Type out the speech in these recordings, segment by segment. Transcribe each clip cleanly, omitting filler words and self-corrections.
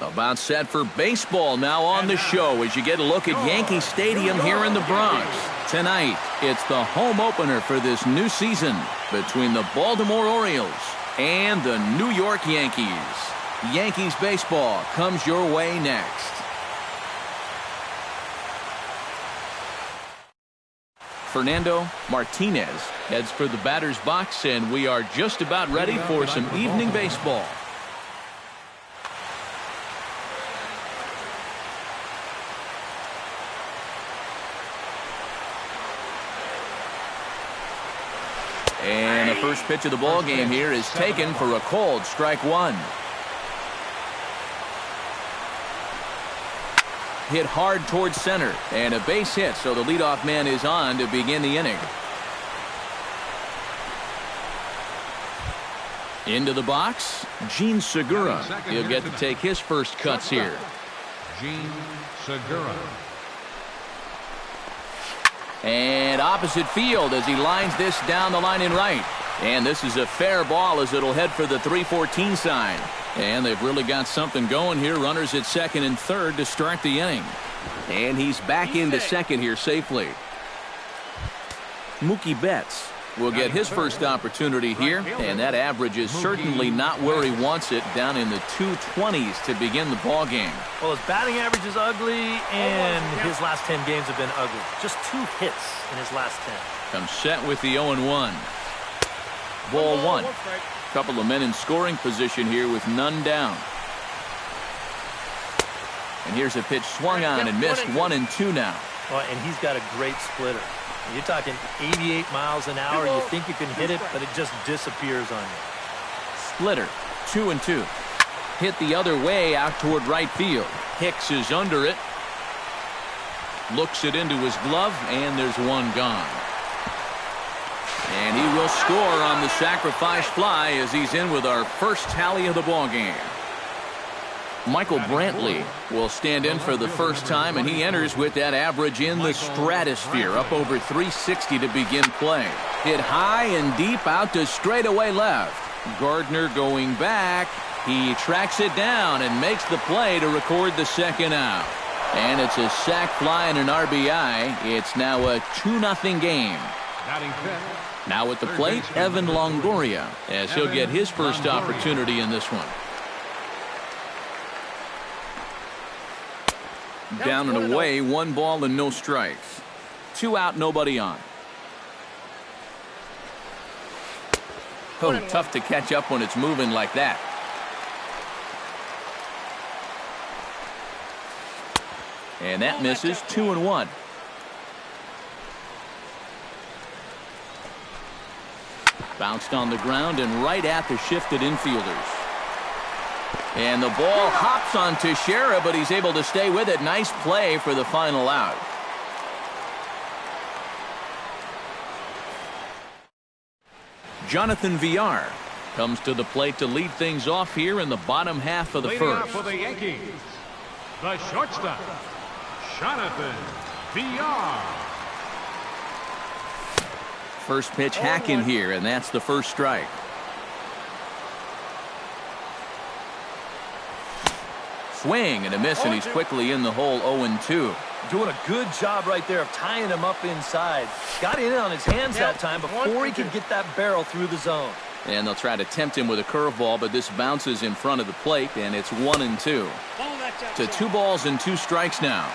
About set for baseball now on the show as you get a look at Yankee Stadium here in the Bronx. Tonight, it's the home opener for this new season between the Baltimore Orioles and the New York Yankees. Yankees baseball comes your way next. Fernando Martinez heads for the batter's box, and we are just about ready for some evening baseball. And the first pitch of the ball game here is taken for a called strike one. Hit hard towards center, and a base hit, so the leadoff man is on to begin the inning. Into the box, Gene Segura. He'll get to take his first cuts here. Gene Segura. And opposite field as he lines this down the line in right. And this is a fair ball as it'll head for the 3-14 sign. And they've really got something going here. Runners at second and third to start the inning. And he's back into second here safely. Mookie Betts will get his first opportunity here, and that average is certainly not where he wants it, down in the 220s to begin the ball game. Well, his batting average is ugly, and his last 10 games have been ugly. Just 2 hits in his last 10. Comes set with the 0-1. Ball one. Couple of men in scoring position here with none down. And here's a pitch swung on and missed. 1-2 now. Well, and he's got a great splitter. You're talking 88 miles an hour. You think you can hit it, but it just disappears on you. Splitter, 2-2. Hit the other way out toward right field. Hicks is under it. Looks it into his glove, and there's one gone. And he will score on the sacrifice fly as he's in with our first tally of the ball game. Michael Brantley will stand in for the first time, and he enters with that average in the stratosphere, up over 360 to begin play. Hit high and deep out to straightaway left. Gardner going back. He tracks it down and makes the play to record the second out. And it's a sac fly and an RBI. It's now a 2-0 game. Now at the plate, Evan Longoria, as he'll get his first opportunity in this one. Down and away, 1 ball and no strikes. 2 out, nobody on. Oh, tough to catch up when it's moving like that. And that misses. 2-1. Bounced on the ground and right at the shifted infielders. And the ball hops on Teixeira, but he's able to stay with it. Nice play for the final out. Jonathan Villar comes to the plate to lead things off here in the bottom half of the first. For the Yankees, the shortstop, Jonathan Villar. First pitch hacking here, and that's the first strike. Swing and a miss, and he's quickly in the hole. 0-2. Doing a good job right there of tying him up inside. Got in on his hands that time before he could get that barrel through the zone. And they'll try to tempt him with a curveball, but this bounces in front of the plate, and it's 1-2. To 2 balls and 2 strikes now.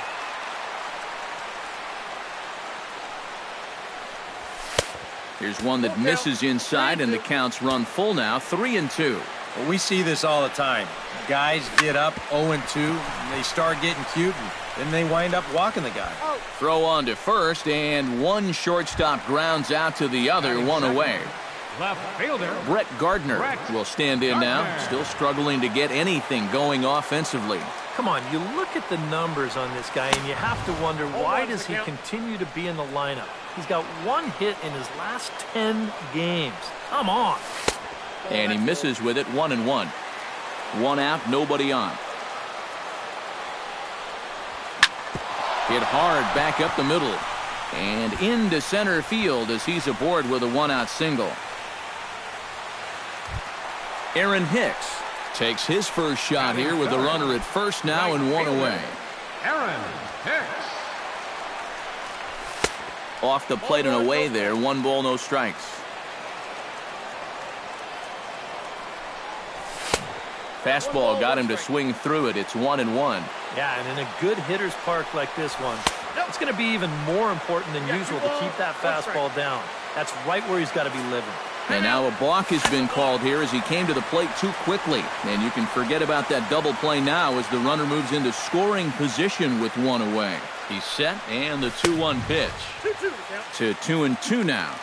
Here's one that misses inside, and the count's run full now. 3-2. Well, we see this all the time. Guys get up 0-2, and they start getting cute, and then they wind up walking the guy. Throw on to first, and one shortstop grounds out to the other, 1 away. Left fielder Brett Gardner will stand in now, still struggling to get anything going offensively. Come on, you look at the numbers on this guy, and you have to wonder, why does he continue to be in the lineup? He's got 1 hit in his last 10 games. Come on. And he misses with it, 1-1. 1 out, nobody on. Hit hard back up the middle. And into center field as he's aboard with a 1-out single. Aaron Hicks takes his first shot here with the runner at first now and 1 away. Aaron Hicks. Off the plate and away there. 1 ball, no strikes. Fastball got him to swing through it. It's 1-1. Yeah, and in a good hitter's park like this one, it's going to be even more important than usual to keep that fastball down. That's right where he's got to be living. And now a balk has been called here as he came to the plate too quickly. And you can forget about that double play now as the runner moves into scoring position with 1 away. He's set, and the 2-1 pitch. To 2-2 now.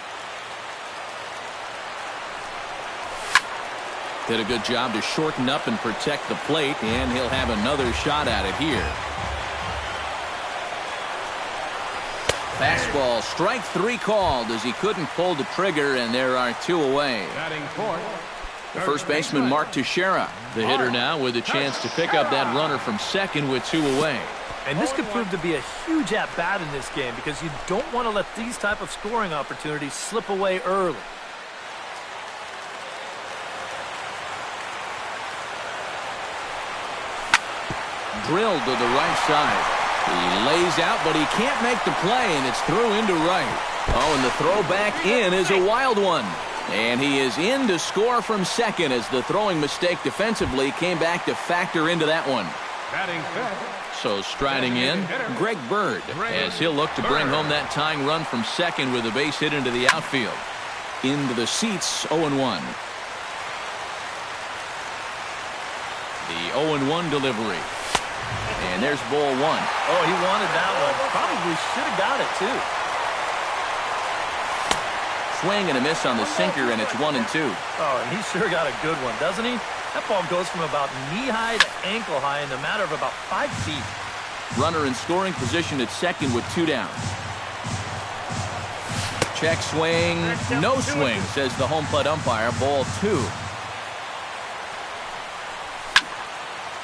Did a good job to shorten up and protect the plate, and he'll have another shot at it here. Fastball, strike 3 called as he couldn't pull the trigger, and there are 2 away. Batting fourth. The first baseman, Mark Teixeira, the hitter now with a chance to pick up that runner from second with 2 away. And this could prove to be a huge at-bat in this game because you don't want to let these type of scoring opportunities slip away early. Drilled to the right side. He lays out, but he can't make the play, and it's through into right. Oh, and the throw back in is a wild one. And he is in to score from second as the throwing mistake defensively came back to factor into that one. Batting fifth. So striding in, Greg Bird, as he'll look to bring home that tying run from second with a base hit into the outfield. Into the seats, 0-1. The 0-1 delivery. And there's ball 1. Oh, he wanted that one. Probably should have got it, too. Swing and a miss on the sinker, and it's 1-2. Oh, and he sure got a good one, doesn't he? That ball goes from about knee-high to ankle-high in the matter of about 5 feet. Runner in scoring position at second with 2 down. Check swing. No swing, says the home plate umpire. Ball 2.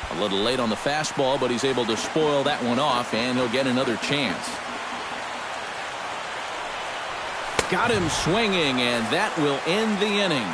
A little late on the fastball, but he's able to spoil that one off, and he'll get another chance. Got him swinging, and that will end the inning.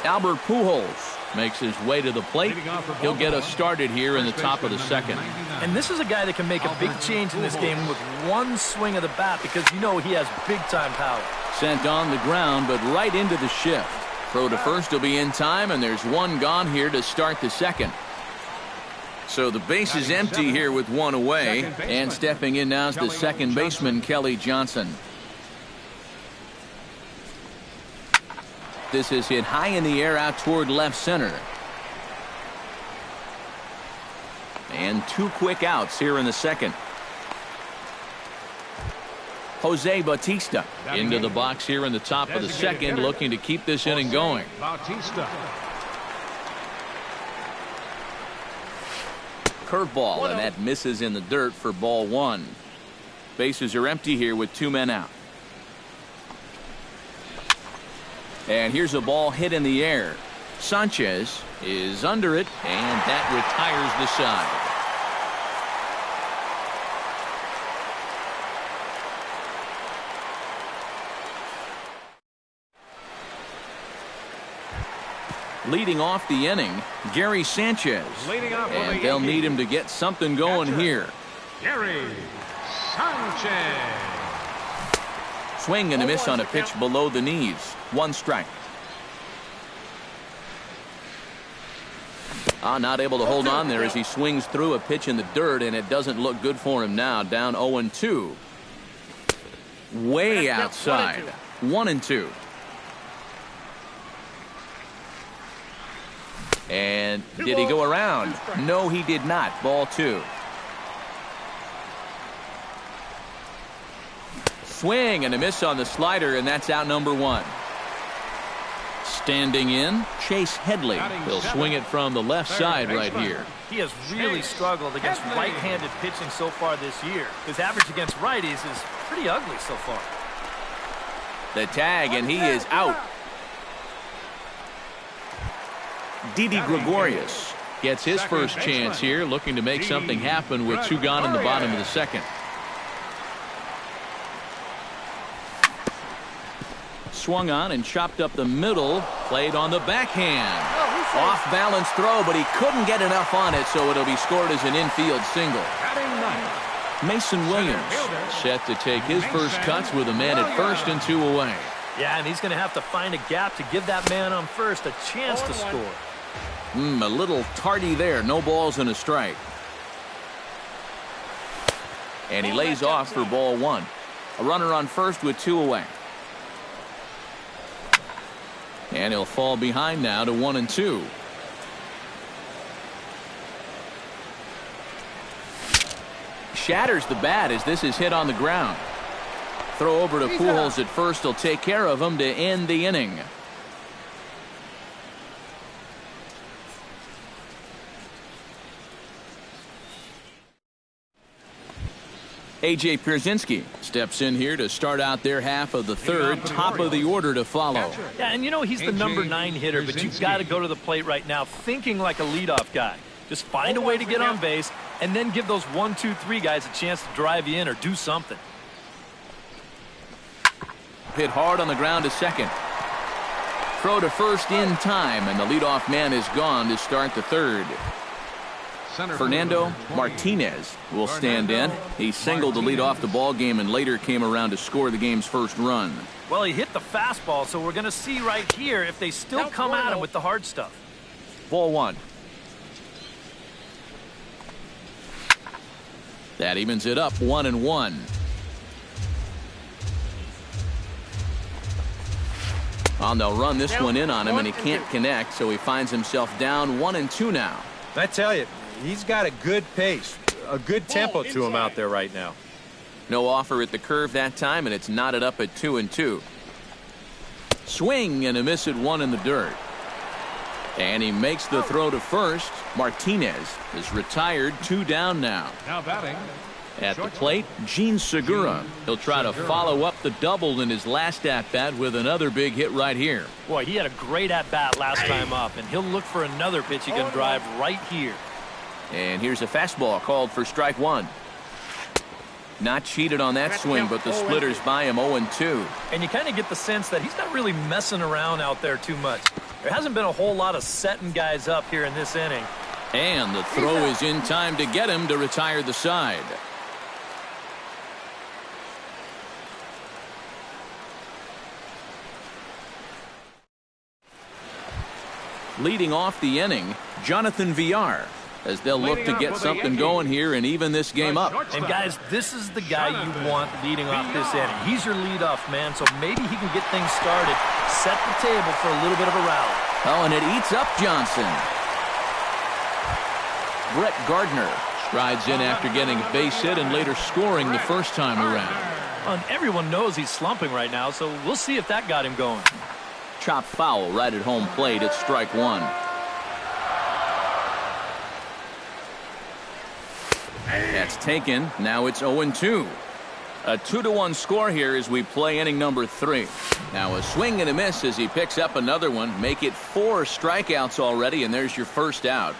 Albert Pujols makes his way to the plate. He'll get us started here in the top of the second. And this is a guy that can make a big change in this game with 1 swing of the bat because you know he has big-time power. Sent on the ground, but right into the shift. Throw to first will be in time, and there's 1 gone here to start the second. So the base is empty here with 1 away, and stepping in now is the second baseman, Kelly Johnson. This is hit high in the air out toward left center. And 2 quick outs here in the second. Jose Bautista into the box here in the top of the second, looking to keep this inning going. Bautista. Curveball, and that misses in the dirt for ball 1. Bases are empty here with 2 men out. And here's a ball hit in the air. Sanchez is under it, and that retires the side. Leading off the inning, Gary Sanchez. And they'll need him to get something going here. Gary Sanchez. Swing and a miss on a pitch below the knees. 1 strike. Not able to hold on there as he swings through a pitch in the dirt, and it doesn't look good for him now. Down 0-2. Way outside. 1-2. And did he go around? No, he did not. Ball 2. swing and a miss on the slider, and that's out number 1. Standing in, Chase Headley. He'll swing it from the left side right here. He has really struggled against right-handed pitching so far this year. His average against righties is pretty ugly so far. The tag, and he is out. Didi Gregorius gets his first chance here, looking to make something happen with 2 gone in the bottom of the second. Swung on and chopped up the middle, played on the backhand. Off-balance throw, but he couldn't get enough on it, so it'll be scored as an infield single. Mason Williams set to take his first cuts with a man at first and 2 away. Yeah, and he's going to have to find a gap to give that man on first a chance to score. A little tardy there. No balls and a strike. And he lays off for ball 1. A runner on first with 2 away. And he'll fall behind now to 1 and 2. Shatters the bat as this is hit on the ground. Throw over to Pujols at first. He'll take care of him to end the inning. A.J. Pierzynski steps in here to start out their half of the third. Top of the order to follow. Yeah, and you know he's the number 9 hitter, but you've got to go to the plate right now thinking like a leadoff guy. Just find a way to get on base and then give those 1, 2, 3 guys a chance to drive you in or do something. Hit hard on the ground to second. Throw to first in time, and the leadoff man is gone to start the third. Fernando Martinez will stand in. He singled to lead off the ball game and later came around to score the game's first run. Well, he hit the fastball, so we're going to see right here if they still come at him with the hard stuff. Ball 1. That evens it up 1 and 1. Well, they'll run this one in on him, and he can't connect, so he finds himself down 1 and 2 now. I tell you, he's got a good pace, a good tempo to him out there right now. No offer at the curve that time, and it's knotted up at 2 and 2. Swing and a miss at 1 in the dirt. And he makes the throw to first. Martinez is retired, 2 down now. Now batting. At the plate, Gene Segura. He'll try to follow up the double in his last at-bat with another big hit right here. Boy, he had a great at-bat last time up, and he'll look for another pitch he can drive right here. And here's a fastball called for strike 1. Not cheated on that swing, but the splitter's by him 0 and 2. And you kind of get the sense that he's not really messing around out there too much. There hasn't been a whole lot of setting guys up here in this inning. And the throw is in time to get him to retire the side. Leading off the inning, Jonathan Villar, as they'll look to get something going here and even this game up. And guys, this is the guy you want leading off this inning. He's your leadoff man, so maybe he can get things started, set the table for a little bit of a rally. Oh, and it eats up Johnson. Brett Gardner strides in after getting a base hit and later scoring the first time around. And everyone knows he's slumping right now, so we'll see if that got him going. Chop foul right at home plate. It's strike 1. That's taken. Now it's 0 and 2. A 2-1 score here as we play inning number 3. Now a swing and a miss as he picks up another one. Make it 4 strikeouts already, and there's your first out.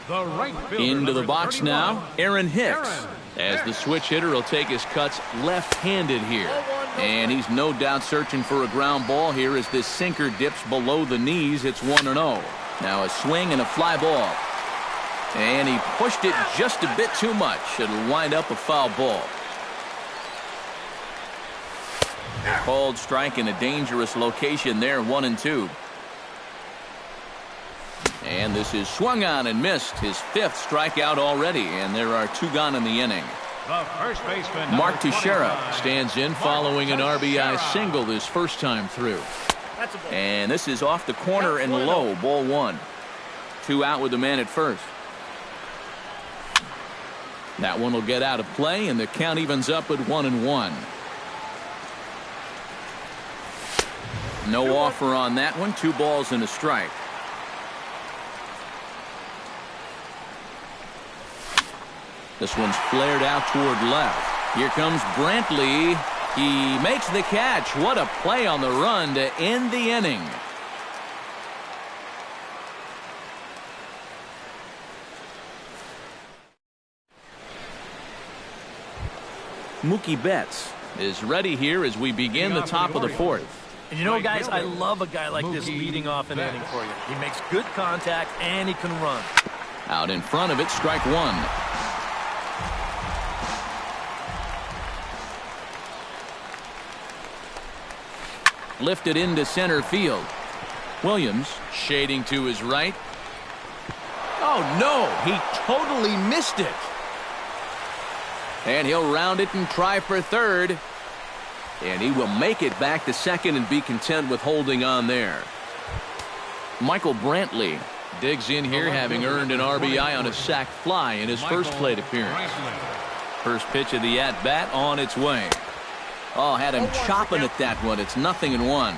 The right fielder, Into the box 31, now, Aaron Hicks. As the switch hitter will take his cuts left-handed here. And he's no doubt searching for a ground ball here as this sinker dips below the knees. It's 1-0. Now a swing and a fly ball. And he pushed it just a bit too much. It'll wind up a foul ball. Called strike in a dangerous location there, 1 and 2. And this is swung on and missed. His 5th strikeout already, and there are 2 gone in the inning. The first baseman, Mark Teixeira stands in following an RBI single this first time through. And this is off the corner and low, ball 1. 2 out with the man at first. That one will get out of play, and the count evens up at 1 and 1. No offer on that one. 2 balls and a strike. This one's flared out toward left. Here comes Brantley. He makes the catch. What a play on the run to end the inning. Mookie Betts is ready here as we begin the top of the 4th. And you know, guys, I love a guy like this leading off an inning for you. He makes good contact and he can run. Out in front of it, strike 1. Lifted into center field. Williams shading to his right. Oh, no, he totally missed it. And he'll round it and try for third. And he will make it back to second and be content with holding on there. Michael Brantley digs in here, having earned an RBI on a sac fly in his first plate appearance. First pitch of the at-bat on its way. Oh, had him chopping at that one. It's 0-1.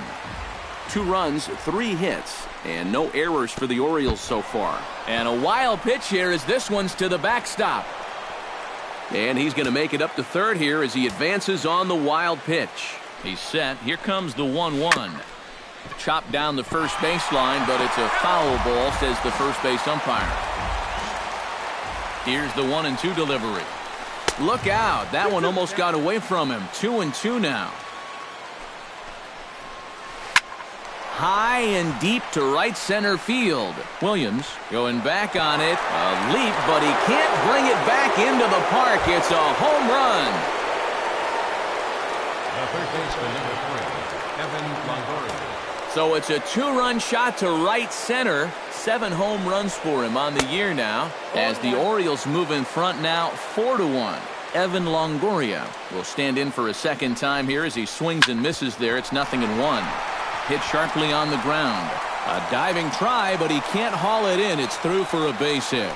2 runs, 3 hits, and no errors for the Orioles so far. And a wild pitch here as this one's to the backstop. And he's going to make it up to third here as he advances on the wild pitch. He's set. Here comes the 1-1. Chopped down the first baseline, but it's a foul ball, says the first base umpire. Here's the 1-2 delivery. Look out. That one almost got away from him. 2-2 now. High and deep to right center field. Williams going back on it. A leap, but he can't bring it back into the park. It's a home run. The third baseman, number 3, Evan Longoria. So it's a 2-run shot to right center. 7 home runs for him on the year now, as the Orioles move in front now 4-1. Evan Longoria will stand in for a second time here as he swings and misses there. It's 0-1. Hit sharply on the ground. A diving try, but he can't haul it in. It's through for a base hit.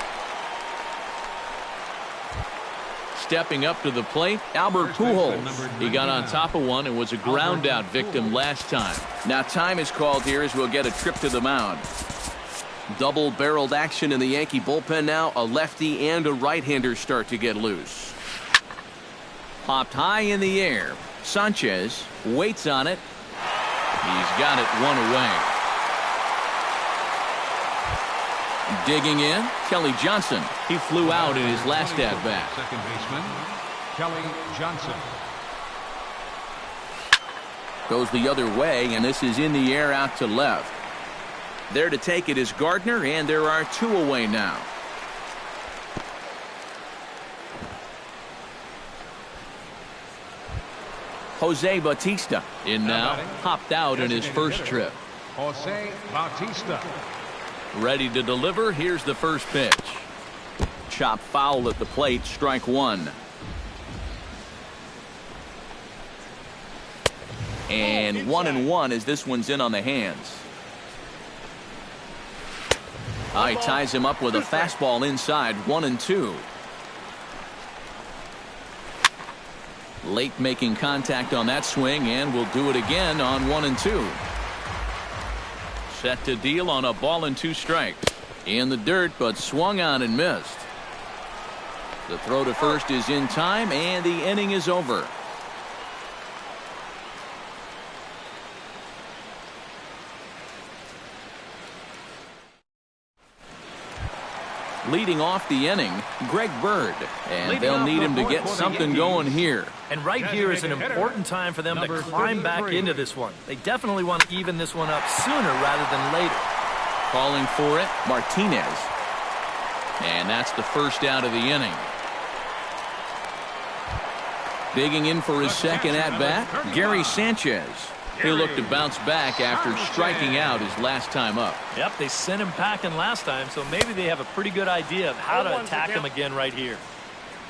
Stepping up to the plate, Albert Pujols. He got on top of one and was a ground out victim last time. Now time is called here as we'll get a trip to the mound. Double-barreled action in the Yankee bullpen now. A lefty and a right-hander start to get loose. Popped high in the air. Sanchez waits on it. He's got it 1 away. Digging in, Kelly Johnson. He flew out in his last at-bat. Second baseman, Kelly Johnson. Goes the other way, and this is in the air out to left. There to take it is Gardner, and there are 2 away now. Jose Bautista in now, hopped out in his first trip. Jose Bautista. Ready to deliver. Here's the first pitch. Chop foul at the plate, strike 1. And 1-1 as this one's in on the hands. He ties him up with a fastball inside. 1-2. Late making contact on that swing, and will do it again on 1-2. Set to deal on a ball and 2 strikes. In the dirt, but swung on and missed. The throw to first is in time, and the inning is over. Leading off the inning, Greg Bird, and they'll need him to get something going here. And right here is an important time for them to climb back into this one. They definitely want to even this one up sooner rather than later. Calling for it, Martinez. And that's the first out of the inning. Digging in for his second at-bat, Gary Sanchez. He'll look to bounce back after striking out his last time up. Yep, they sent him packing last time, so maybe they have a pretty good idea of how to attack him again right here.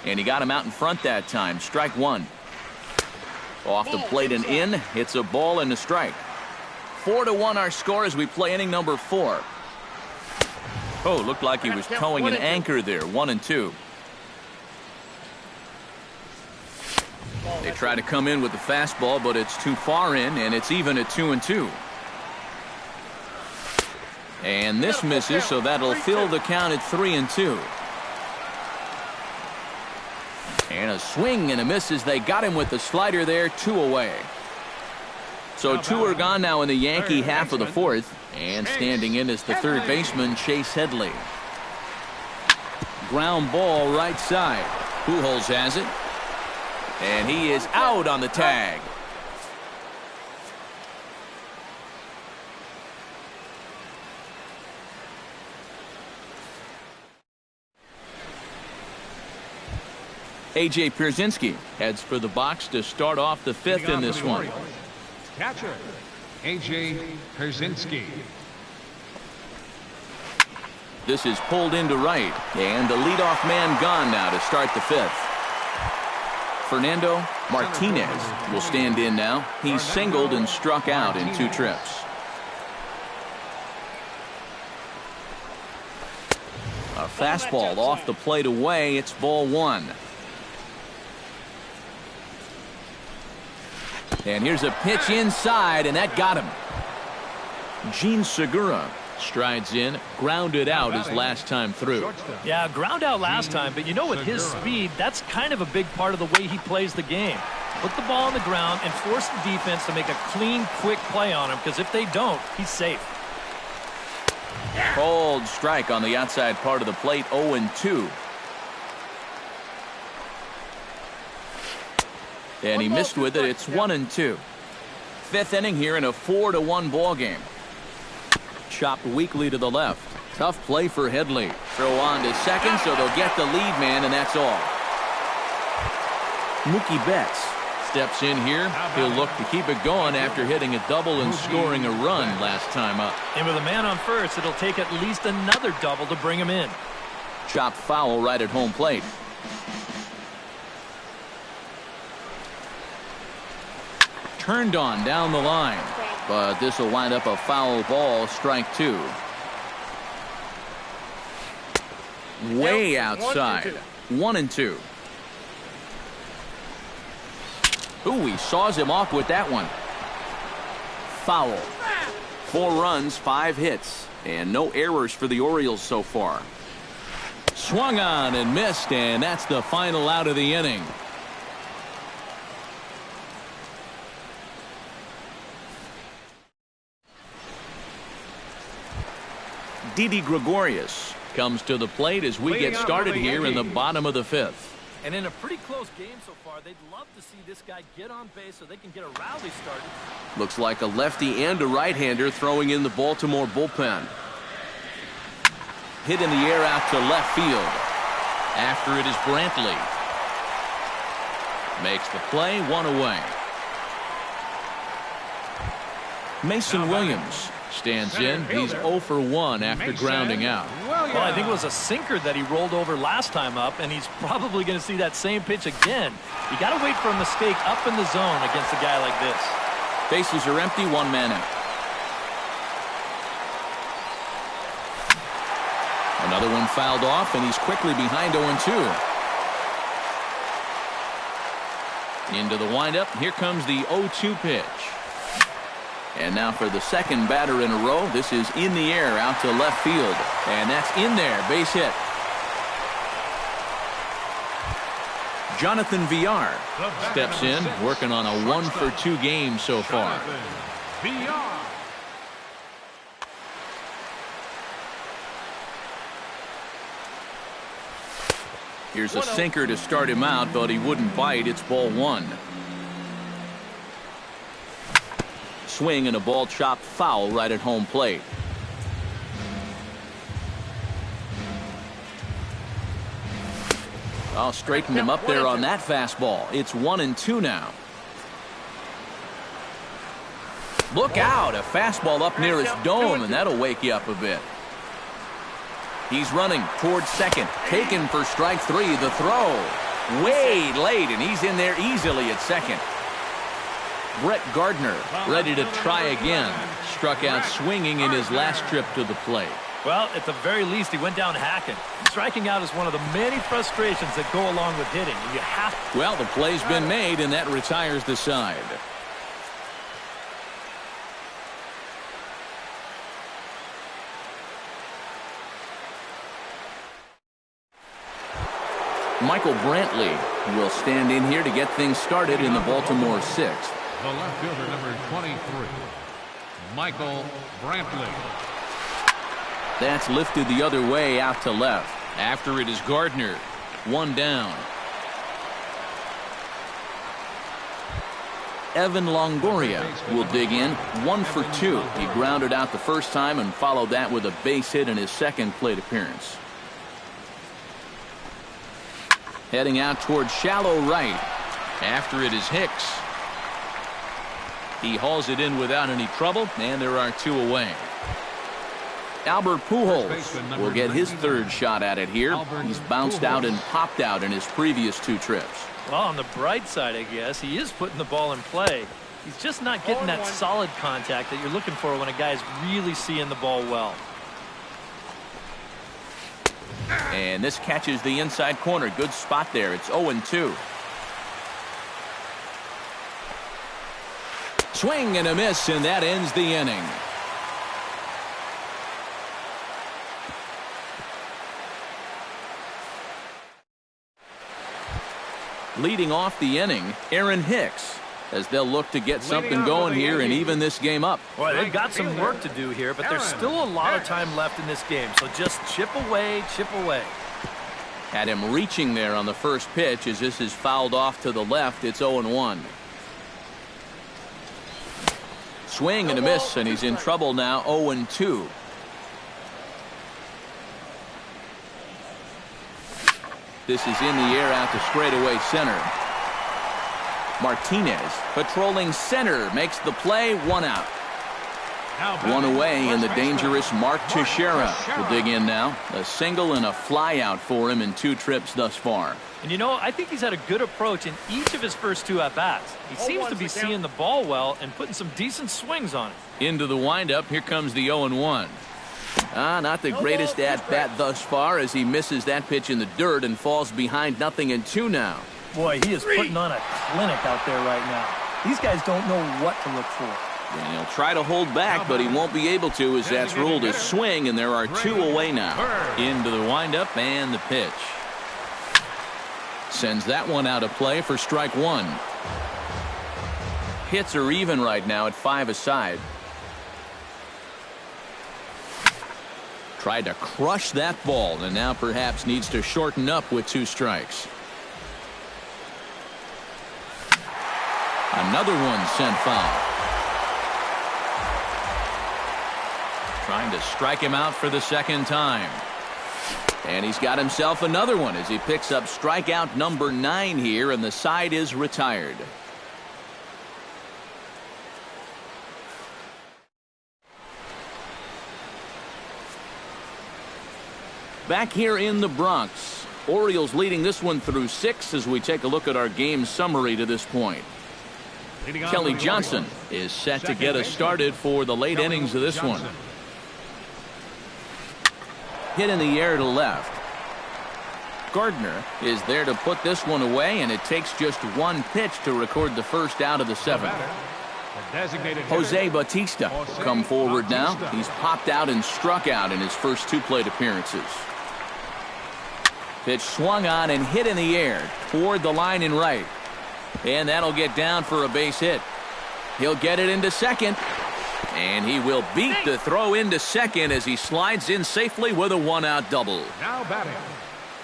And he got him out in front that time. Strike 1. Off the plate and in. It's a ball and a strike. 4-1 our score as we play inning number 4. Oh, looked like he was towing an anchor there. 1-2. They try to come in with the fastball, but it's too far in, and it's even at 2-2. And this misses, so that'll fill the count at 3-2. And a swing and a miss as they got him with the slider there, 2 away. So 2 are gone now in the Yankee half of the 4th. And standing in is the third baseman, Chase Headley. Ground ball right side. Pujols has it. And he is out on the tag. A.J. Pierzynski heads for the box to start off the 5th in this one. Catcher, A.J. Pierzynski. This is pulled into right, and the leadoff man gone now to start the 5th. Fernando Martinez will stand in now. He's singled and struck out in 2 trips. A fastball off the plate away. It's ball 1. And here's a pitch inside, and that got him. Gene Segura strides in, grounded out his last time through. Yeah, ground out last time, but you know, with his speed, that's kind of a big part of the way he plays the game. Put the ball on the ground and force the defense to make a clean, quick play on him, because if they don't, he's safe. Cold strike on the outside part of the plate, 0-2. And he missed with it. It's 1-2. 5th inning here in a 4-1 ball game. Chopped weakly to the left. Tough play for Headley. Throw on to second, so they'll get the lead man, and that's all. Mookie Betts steps in here. He'll look to keep it going after hitting a double and scoring a run last time up. And with a man on first, it'll take at least another double to bring him in. Chopped foul right at home plate. Turned on down the line, but this will wind up a foul ball, strike 2. Way outside, 1-2. Ooh, he saws him off with that one. Foul. 4 runs, 5 hits, and no errors for the Orioles so far. Swung on and missed, and that's the final out of the inning. Didi Gregorius comes to the plate as we get started here in the bottom of the 5th. And in a pretty close game so far, they'd love to see this guy get on base so they can get a rally started. Looks like a lefty and a right-hander throwing in the Baltimore bullpen. Hit in the air out to left field. After it is Brantley. Makes the play, 1 away. Mason Williams stands in. He's 0 for 1 after grounding out. Well, I think it was a sinker that he rolled over last time up, and he's probably going to see that same pitch again. You got to wait for a mistake up in the zone against a guy like this. Bases are empty, 1 man out. Another one fouled off, and he's quickly behind 0-2. Into the windup. Here comes the 0-2 pitch. And now for the second batter in a row. This is in the air out to left field. And that's in there. Base hit. Jonathan Villar steps in, working on a 1 for 2 game so far. Here's a sinker to start him out, but he wouldn't bite. It's ball 1. Swing and a ball chopped foul right at home plate. I'll straighten him up there on that fastball. It's 1-2 now. Look out, a fastball up near his dome, and that'll wake you up a bit. He's running towards second, taken for strike 3. The throw way late, and he's in there easily at second. Brett Gardner ready to try again. Struck out swinging in his last trip to the plate. Well, at the very least, he went down hacking. Striking out is one of the many frustrations that go along with hitting. You have to. Well, the play's been made, and that retires the side. Michael Brantley will stand in here to get things started in the Baltimore sixth. The left fielder, number 23, Michael Brantley. That's lifted the other way out to left. After it is Gardner. One down. Evan Longoria will dig in. 1 for 2. He grounded out the first time and followed that with a base hit in his second plate appearance. Heading out toward shallow right. After it is Hicks. He hauls it in without any trouble, and there are 2 away. Albert Pujols will get his third shot at it here. He's bounced out and popped out in his previous 2 trips. Well, on the bright side, I guess, he is putting the ball in play. He's just not getting that solid contact that you're looking for when a guy's really seeing the ball well. And this catches the inside corner. Good spot there. It's 0-2. Swing and a miss, and that ends the inning. Leading off the inning, Aaron Hicks, as they'll look to get something going here and even this game up. Boy, they've got some work to do here, but there's still a lot of time left in this game, so just chip away, chip away. Had him reaching there on the first pitch as this is fouled off to the left. It's 0-1. Swing and a miss, and he's in trouble now. 0-2. This is in the air out to straightaway center. Martinez patrolling center makes the play. 1 out. 1 away, and the dangerous Mark Teixeira will dig in now. A single and a fly out for him in 2 trips thus far. And you know, I think he's had a good approach in each of his first 2 at-bats. He seems to be seeing the ball well and putting some decent swings on it. Into the windup. Here comes the 0-1. Not the greatest at-bat thus far as he misses that pitch in the dirt and falls behind 0-2 now. Boy, he is putting on a clinic out there right now. These guys don't know what to look for. And he'll try to hold back, but he won't be able to as that's ruled a swing, and there are 2 away now. Into the windup and the pitch. Sends that one out of play for strike 1. Hits are even right now at 5 aside. Tried to crush that ball and now perhaps needs to shorten up with 2 strikes. Another one sent foul. Trying to strike him out for the second time. And he's got himself another one as he picks up strikeout number 9 here, and the side is retired. Back here in the Bronx, Orioles leading this one through 6 as we take a look at our game summary to this point. Kelly Johnson is set to get us started for the late innings of this one. Hit in the air to left. Gardner is there to put this one away, and it takes just 1 pitch to record the first out of the 7th. Jose Bautista will come forward now. He's popped out and struck out in his first 2 plate appearances. Pitch swung on and hit in the air toward the line in right. And that'll get down for a base hit. He'll get it into second. And he will beat the throw into second as he slides in safely with a 1-out double. Now batting,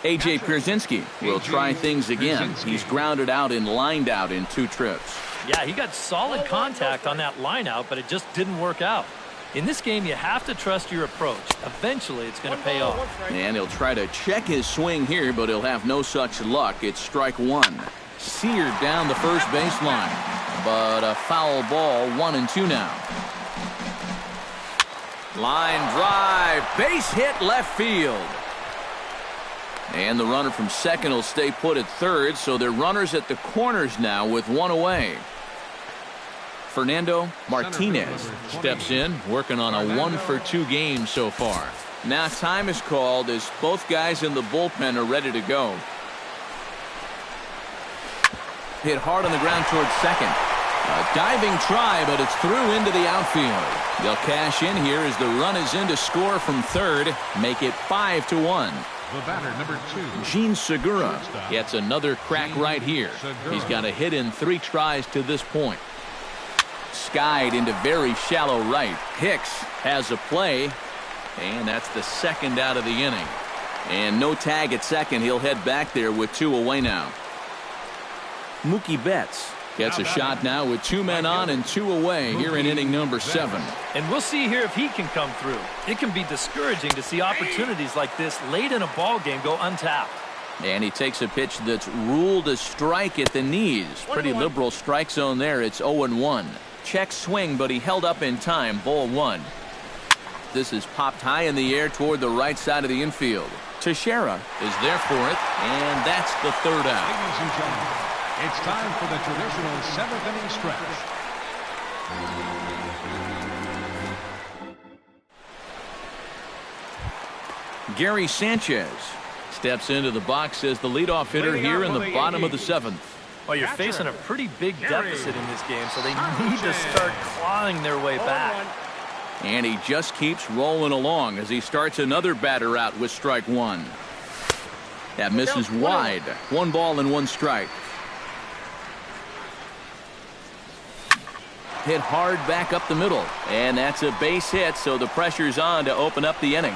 A.J. Pierzynski will try things again. He's grounded out and lined out in 2 trips. Yeah, he got solid contact on that line out, but it just didn't work out. In this game, you have to trust your approach. Eventually, it's going to pay off. And he'll try to check his swing here, but he'll have no such luck. It's strike 1. Seared down the first baseline. But a foul ball, 1-2 now. Line drive, base hit left field. And the runner from second will stay put at third, so they're runners at the corners now with 1 away. Fernando Martinez steps in, working on a 1-for-2 game so far. Now time is called as both guys in the bullpen are ready to go. Hit hard on the ground towards second. A diving try, but it's through into the outfield. They'll cash in here as the run is in to score from third, make it 5-1. The batter, number 2. Gene Segura gets another crack right here. He's got a hit in 3 tries to this point. Skied into very shallow right. Hicks has a play, and that's the second out of the inning. And no tag at second. He'll head back there with 2 away now. Mookie Betts gets a shot now with 2 men on and 2 away here in inning number 7. And we'll see here if he can come through. It can be discouraging to see opportunities like this late in a ball game go untapped. And he takes a pitch that's ruled a strike at the knees. Pretty liberal strike zone there. It's 0-1. Check swing, but he held up in time. Ball 1. This is popped high in the air toward the right side of the infield. Teixeira is there for it, and that's the 3rd out. Ladies and gentlemen, it's time for the traditional 7th inning stretch. Gary Sanchez steps into the box as the leadoff hitter here in the bottom of the 7th. Well, you're facing a pretty big deficit in this game, so they need to start clawing their way back. And he just keeps rolling along as he starts another batter out with strike 1. That misses wide. 1 ball and 1 strike. Hit hard back up the middle. And that's a base hit, so the pressure's on to open up the inning.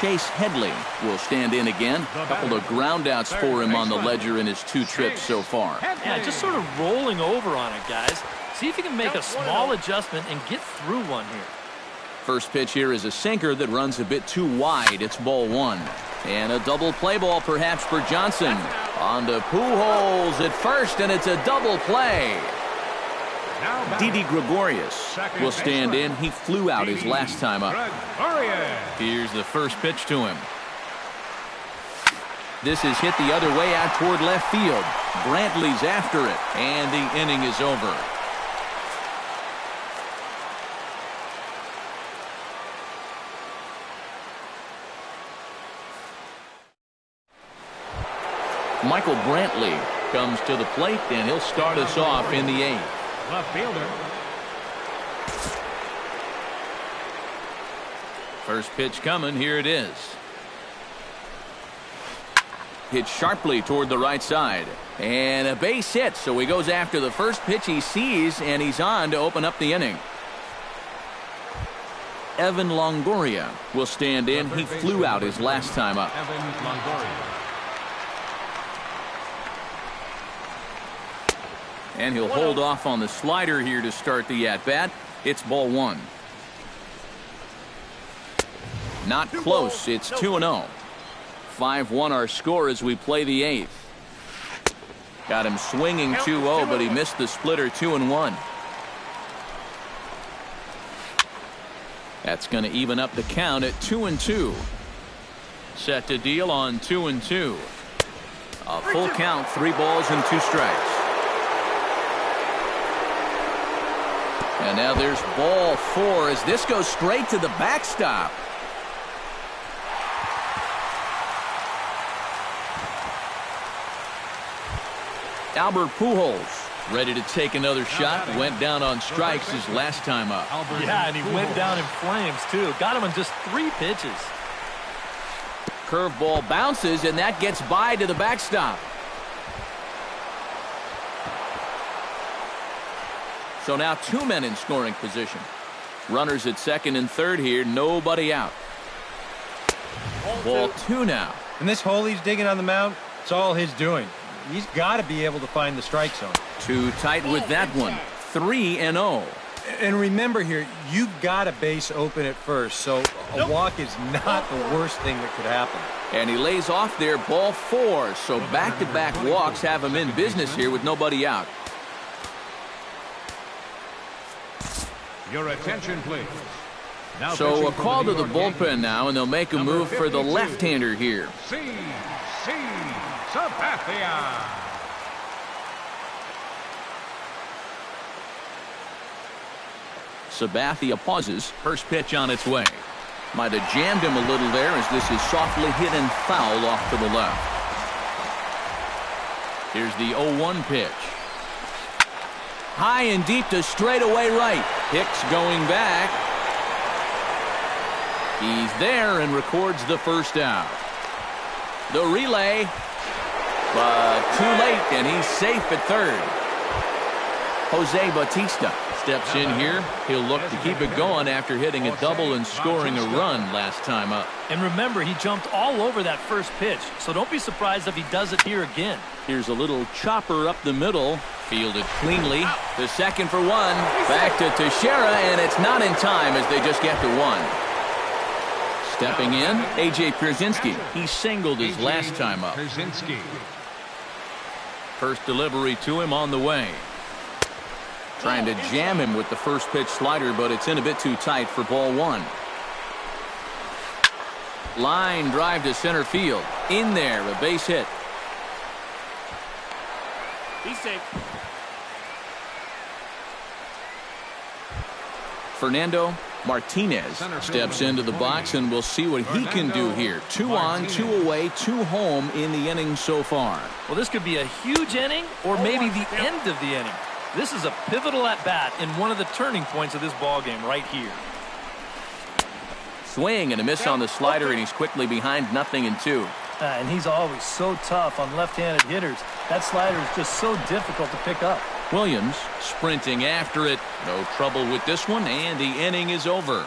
Chase Headley will stand in again. A couple of ground outs for him on the ledger in his 2 trips so far. Yeah, just sort of rolling over on it, guys. See if you can make a small adjustment and get through one here. First pitch here is a sinker that runs a bit too wide. It's ball 1. And a double play ball perhaps for Johnson. On to Pujols at first, and it's a double play. Didi Gregorius will stand in. He flew out his last time up. Here's the first pitch to him. This is hit the other way out toward left field. Brantley's after it, and the inning is over. Michael Brantley comes to the plate, and he'll start us off in the 8th. Left fielder. First pitch coming. Here it is. Hit sharply toward the right side. And a base hit, so he goes after the first pitch he sees, and he's on to open up the inning. Evan Longoria will stand in. He flew out his last time up. Evan Longoria. And he'll hold off on the slider here to start the at-bat. It's ball 1. Not close. It's 2-0. 5-1 our score as we play the 8th. Got him swinging 2-0, but he missed the splitter 2-1. That's going to even up the count at 2-2. Set to deal on 2-2. A full count, 3 balls and 2 strikes. And now there's ball 4 as this goes straight to the backstop. Albert Pujols ready to take another shot. Went down on strikes his last time up. Yeah, and he went down in flames, too. Got him on just 3 pitches. Curveball bounces, and that gets by to the backstop. So now 2 men in scoring position. Runners at second and third here. Nobody out. Ball 2 now. And this hole he's digging on the mound, it's all his doing. He's got to be able to find the strike zone. Too tight with that one. 3-0. And remember here, you've got a base open at first, so a walk is not the worst thing that could happen. And he lays off there, ball 4. So back-to-back walks have him in business here with nobody out. Your attention, please. Now So a call to the bullpen now, and they'll make a move for the left-hander here. Sabathia. Sabathia pauses. First pitch on its way. Might have jammed him a little there as this is softly hit and foul off to the left. Here's the 0-1 pitch. High and deep to straightaway right. Hicks going back. He's there and records the first out. The relay, but too late, and he's safe at third. Jose Bautista steps in here. He'll look to keep it going after hitting a double and scoring a run last time up. And remember, he jumped all over that first pitch, so don't be surprised if he does it here again. Here's a little chopper up the middle. Fielded cleanly. The second for one. Back to Teixeira, and it's not in time as they just get to one. Stepping in, A.J. Pierzynski. He singled his last time up. First delivery to him on the way. Trying to jam him with the first pitch slider, but it's in a bit too tight for ball one. Line drive to center field. In there, a base hit. He's safe. Fernando Martinez steps into the box, and we'll see what he can do here. 2 on, 2 away, 2 home in the inning so far. Well, this could be a huge inning or maybe the end of the inning. This is a pivotal at-bat in one of the turning points of this ball game right here. Swing and a miss on the slider, and he's quickly behind 0-2. And he's always so tough on left-handed hitters. That slider is just so difficult to pick up. Williams sprinting after it. No trouble with this one, and the inning is over.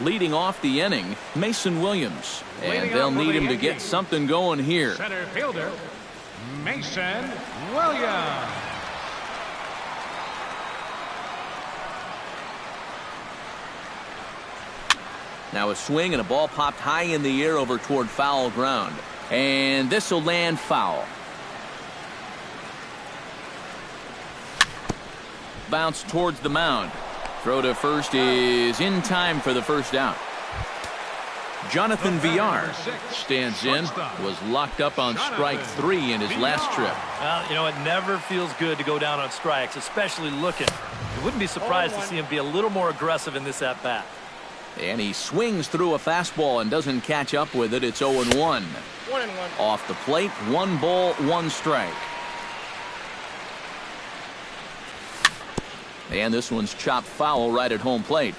Leading off the inning, Mason Williams. And they'll need him to get something going here. Center fielder, Mason Williams. Now a swing and a ball popped high in the air over toward foul ground. And this will land foul. Bounce towards the mound. Throw to first is in time for the first out. Jonathan Villar stands in, was locked up on strike 3 in his last trip. Well, you know, it never feels good to go down on strikes, especially looking. You wouldn't be surprised to see him be a little more aggressive in this at-bat. And he swings through a fastball and doesn't catch up with it. It's 0-1. 1-1. Off the plate, 1 ball, 1 strike. And this one's chopped foul right at home plate.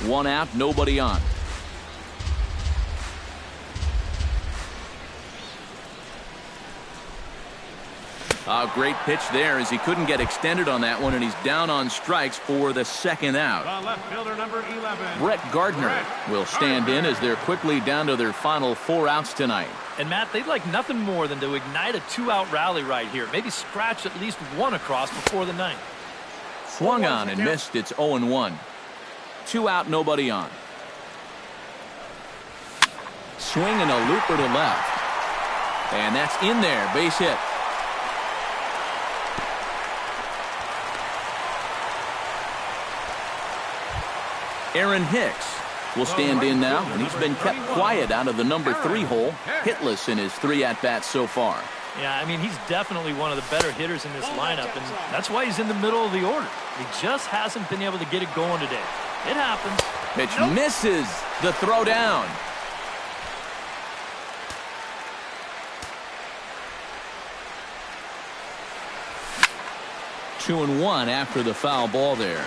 1 out, nobody on. A great pitch there as he couldn't get extended on that one, and he's down on strikes for the second out. The left fielder, number 11. Brett Gardner will stand in as they're quickly down to their final 4 outs tonight. And Matt, they'd like nothing more than to ignite a 2-out rally right here. Maybe scratch at least 1 across before the 9th. Swung on and missed. It's 0-1. 2 out, nobody on. Swing and a looper to left. And that's in there. Base hit. Aaron Hicks will stand in now, and he's been kept quiet out of the number 3 hole, hitless in his 3 at-bats so far. Yeah, I mean, he's definitely one of the better hitters in this lineup, and that's why he's in the middle of the order. He just hasn't been able to get it going today. It happens. Pitch misses the throw down. Two and one after the foul ball there.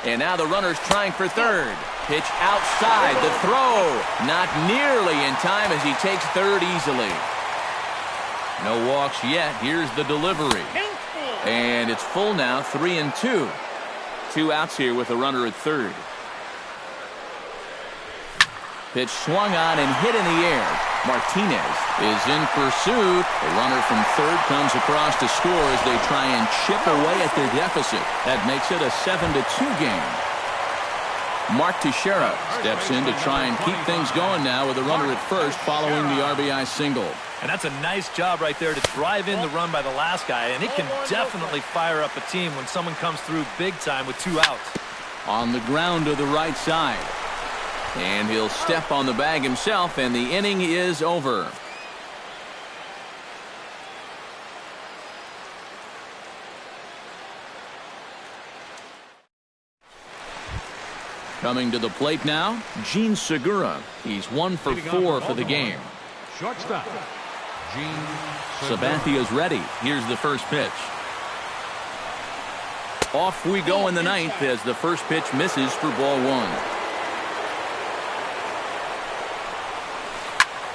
And now the runner's trying for third. Pitch outside. The throw not nearly in time as he takes third easily. No walks yet. Here's the delivery. And it's full now, 3-2. 2 outs here with a runner at third. Pitch swung on and hit in the air. Martinez is in pursuit. The runner from third comes across to score as they try and chip away at their deficit. That makes it a 7-2 game. Mark Teixeira steps in to try and keep things going now with a runner at first following the RBI single. And that's a nice job right there to drive in the run by the last guy, and it can definitely fire up a team when someone comes through big time with 2 outs. On the ground to the right side. And he'll step on the bag himself, and the inning is over. Coming to the plate now, Gene Segura. He's 1 for 4 for the game. Shortstop, Sabathia's ready. Here's the first pitch. Off we go in the ninth as the first pitch misses for ball one.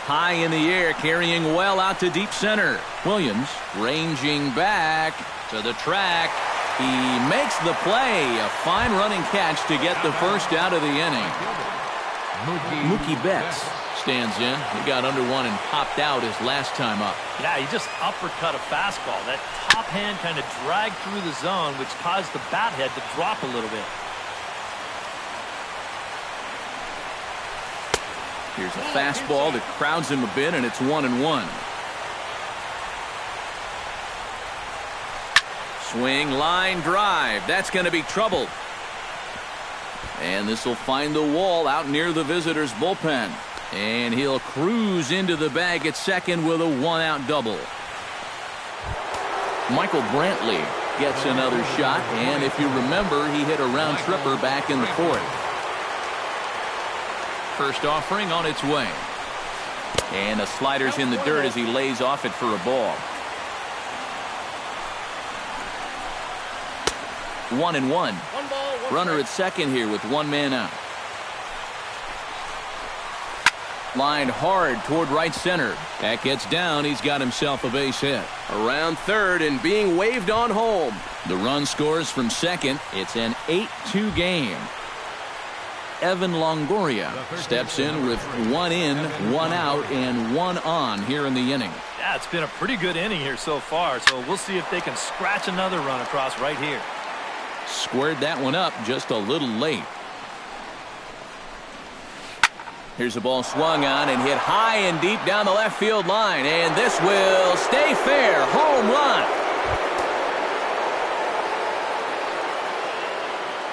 High in the air, carrying well out to deep center. Williams ranging back to the track. He makes the play. A fine running catch to get the first out of the inning. Mookie Betts stands in. He got under one and popped out his last time up. Yeah, he just uppercut a fastball. That top hand kind of dragged through the zone, which caused the bat head to drop a little bit. Here's a fastball that crowds him a bit, and it's 1-1. Swing, line drive. That's going to be trouble. And this will find the wall out near the visitors' bullpen. And he'll cruise into the bag at second with a one-out double. Michael Brantley gets another shot, and if you remember, he hit a round tripper back in the fourth. First offering on its way. And the slider's in the dirt as he lays off it for a ball. 1-1. Runner at second here with one man out. Lined hard toward right center. That gets down. He's got himself a base hit. Around third and being waved on home. The run scores from second. It's an 8-2 game. Evan Longoria steps in with one in, one out, and one on here in the inning. Yeah, it's been a pretty good inning here so far, so we'll see if they can scratch another run across right here. Squared that one up just a little late. Here's a ball swung on and hit high and deep down the left field line, and this will stay fair. Home run.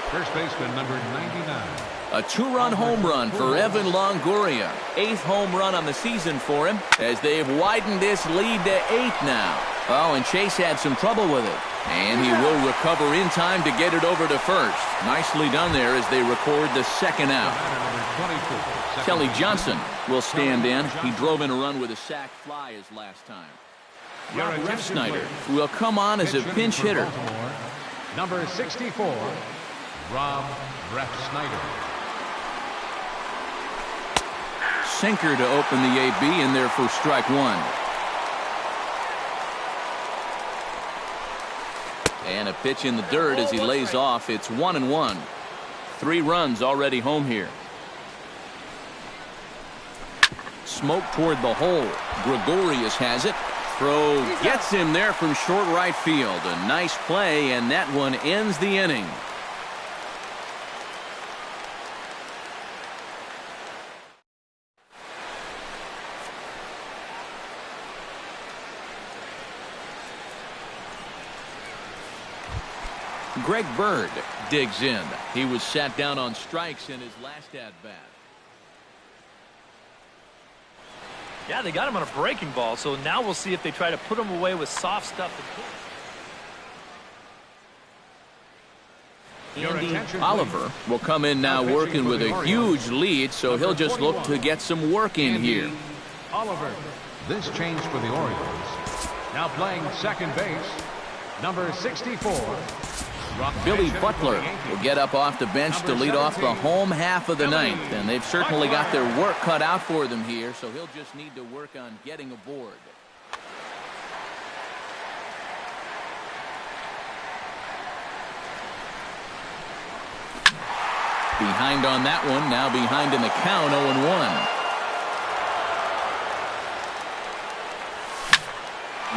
First baseman number 99. A two-run home run for Evan Longoria. 8th home run on the season for him as they've widened this lead to 8 now. Oh, and Chase had some trouble with it. And he will recover in time to get it over to first. Nicely done there as they record the second out. Kelly Johnson will stand in. He drove in a run with a sac fly his last time. Rob Refsnyder will come on as a pinch hitter. Number 64, Rob Refsnyder. Sinker to open the AB in there for strike one. And a pitch in the dirt as he lays off. It's 1-1. 3 runs already home here. Smoke toward the hole. Gregorius has it. Throw gets him there from short right field. A nice play, and that one ends the inning. Greg Bird digs in. He was sat down on strikes in his last at-bat. Yeah, they got him on a breaking ball, so now we'll see if they try to put him away with soft stuff. Andy Oliver will come in now working with a huge lead, so he'll just look to get some work in here. Oliver. This change for the Orioles. Now playing second base, number 64. Billy Butler will get up off the bench to lead off the home half of the ninth, and they've certainly got their work cut out for them here, so he'll just need to work on getting aboard. Behind on that one, now behind in the count, 0-1.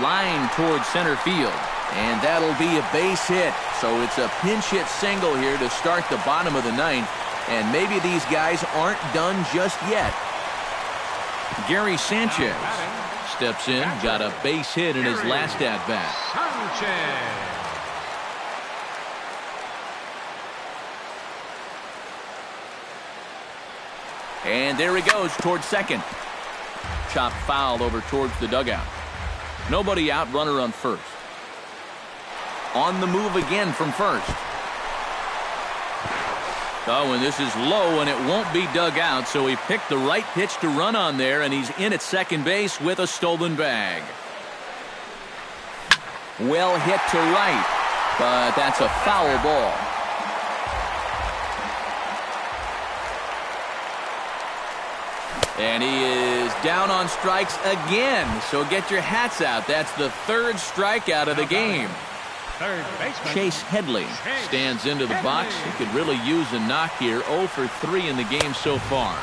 Line towards center field, and that'll be a base hit. So it's a pinch hit single here to start the bottom of the ninth, and maybe these guys aren't done just yet. Gary Sanchez steps in, got a base hit in his last at-bat. And there he goes towards second. Chopped foul over towards the dugout. Nobody out, runner on first. On the move again from first. Oh, and this is low, and it won't be dug out, so he picked the right pitch to run on there, and he's in at second base with a stolen bag. Well hit to right, but that's a foul ball. And he is down on strikes again, so get your hats out. That's the third strikeout of the game. Chase Headley stands into the box. He could really use a knock here. 0 for 3 in the game so far.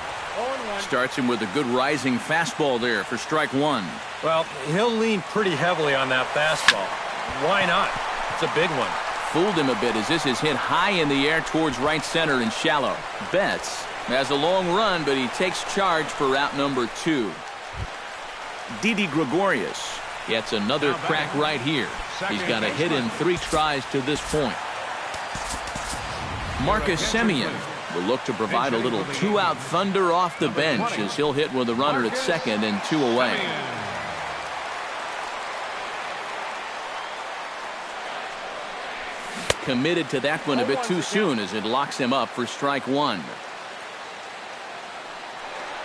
Starts him with a good rising fastball there for strike one. Well, he'll lean pretty heavily on that fastball. Why not? It's a big one. Fooled him a bit as this is hit high in the air towards right center and shallow. Betts has a long run, but he takes charge for out number 2. Didi Gregorius gets another crack right here. He's got a hit in 3 tries to this point. Marcus Semien will look to provide a little 2-out thunder off the bench as he'll hit with a runner at second and 2 away. Committed to that one a bit too soon as it locks him up for strike one.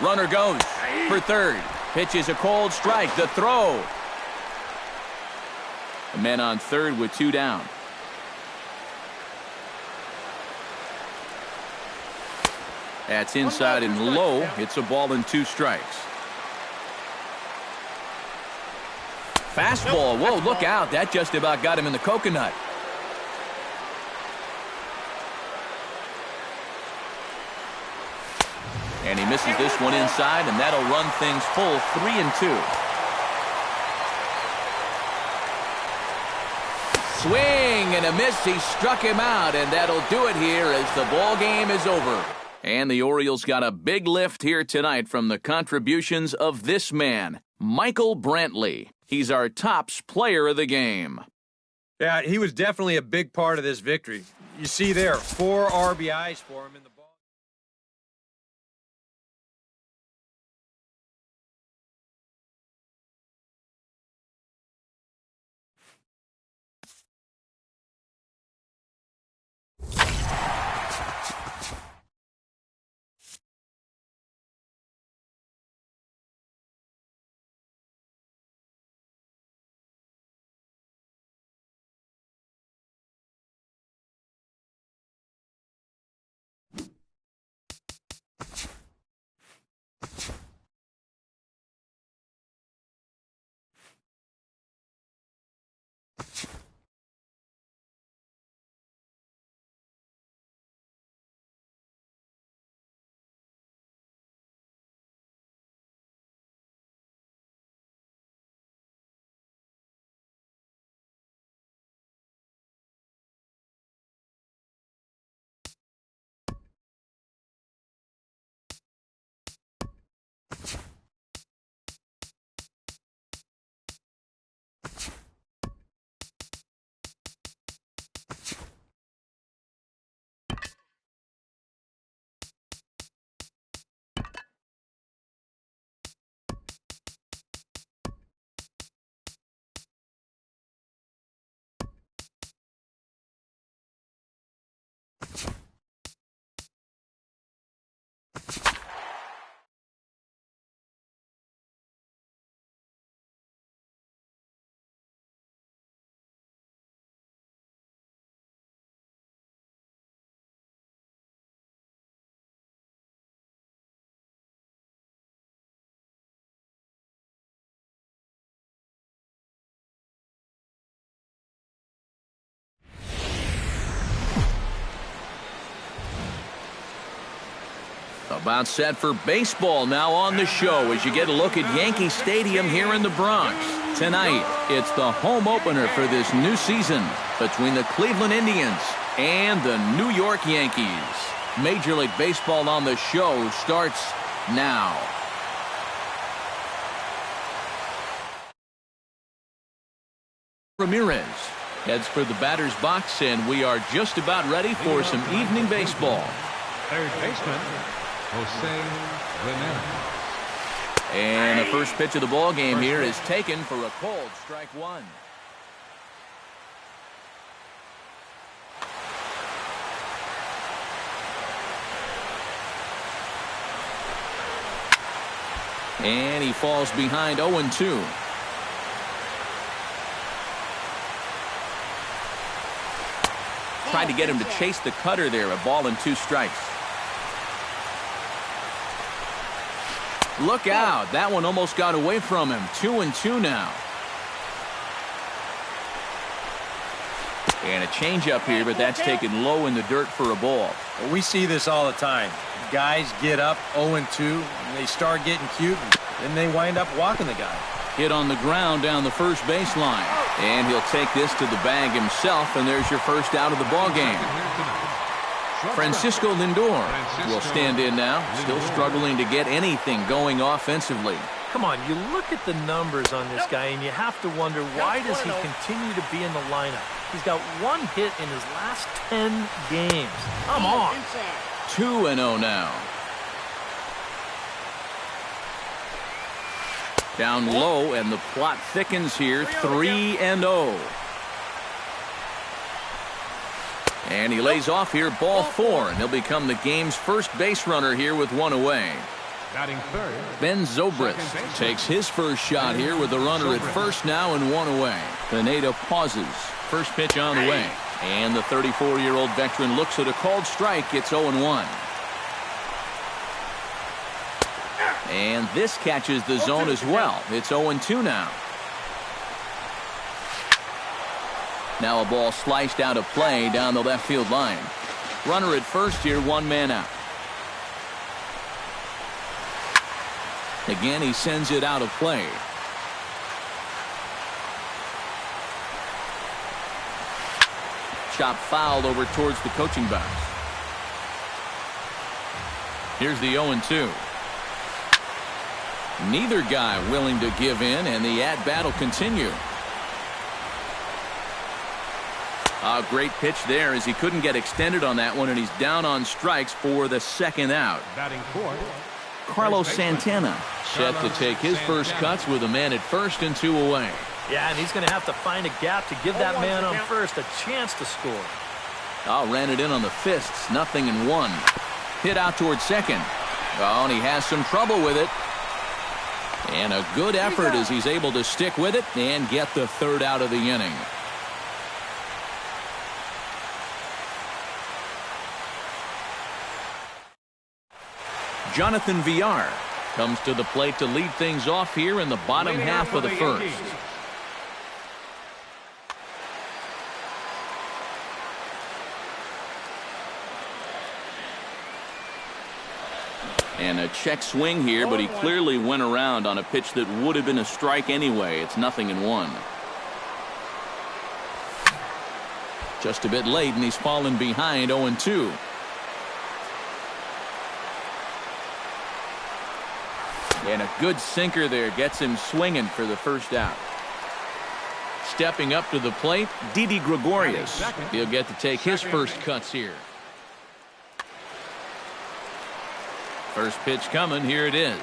Runner goes for third. Pitch is a cold strike. The throw. The men on third with 2 down. That's inside and low. It's a ball and 2 strikes. Fastball. Whoa, look out. That just about got him in the coconut. And he misses this one inside, and that'll run things full 3-2. Swing and a miss. He struck him out, and that'll do it here as the ball game is over. And the Orioles got a big lift here tonight from the contributions of this man, Michael Brantley. He's our tops player of the game. Yeah, he was definitely a big part of this victory. You see there, 4 RBIs for him in the ball. About set for baseball now on the show as you get a look at Yankee Stadium here in the Bronx. Tonight, it's the home opener for this new season between the Cleveland Indians and the New York Yankees. Major League Baseball on the show starts now. Ramirez heads for the batter's box, and we are just about ready for some evening baseball. Third baseman, Jose Ramirez. And the first pitch of the ball game here is taken for a cold strike one. And he falls behind 0-2. Tried to get him to chase the cutter there. A ball and 2 strikes. Look out. That one almost got away from him. 2-2 now. And a changeup here, but that's taken low in the dirt for a ball. Well, we see this all the time. Guys get up 0-2, and they start getting cute, and then they wind up walking the guy. Hit on the ground down the first baseline. And he'll take this to the bag himself, and there's your first out of the ball game. Francisco Lindor will stand in now, still struggling to get anything going offensively. Come on, you look at the numbers on this guy, and you have to wonder, why does he continue to be in the lineup? He's got 1 hit in his last 10 games. Come on. 2-0 now. Down low, and the plot thickens here. 3-0. And he lays off here, ball 4, and he'll become the game's first base runner here with 1 away. Batting third, Ben Zobrist takes his first shot here with the runner at first now and 1 away. Pineda pauses. First pitch on the way. And the 34-year-old veteran looks at a called strike. It's 0-1. And this catches the zone as well. It's 0-2 now. Now a ball sliced out of play down the left field line. Runner at first here, 1 man out. Again, he sends it out of play. Shot fouled over towards the coaching box. Here's the 0-2. Neither guy willing to give in, and the at-bat will continue. A great pitch there as he couldn't get extended on that one, and he's down on strikes for the second out. batting fourth, Carlos Santana set to take his first cuts with a man at first and 2 away. Yeah, and he's going to have to find a gap to give that man on first a chance to score. Ran it in on the fists. 0-1. Hit out towards second. And he has some trouble with it. And a good effort as he's able to stick with it and get the third out of the inning. Jonathan Villar comes to the plate to lead things off here in the bottom half of the first. And a check swing here, but he clearly went around on a pitch that would have been a strike anyway. It's 0-1. Just a bit late, and he's fallen behind 0-2. And a good sinker there gets him swinging for the first out. Stepping up to the plate, Didi Gregorius. He'll get to take his first cuts here. First pitch coming. Here it is.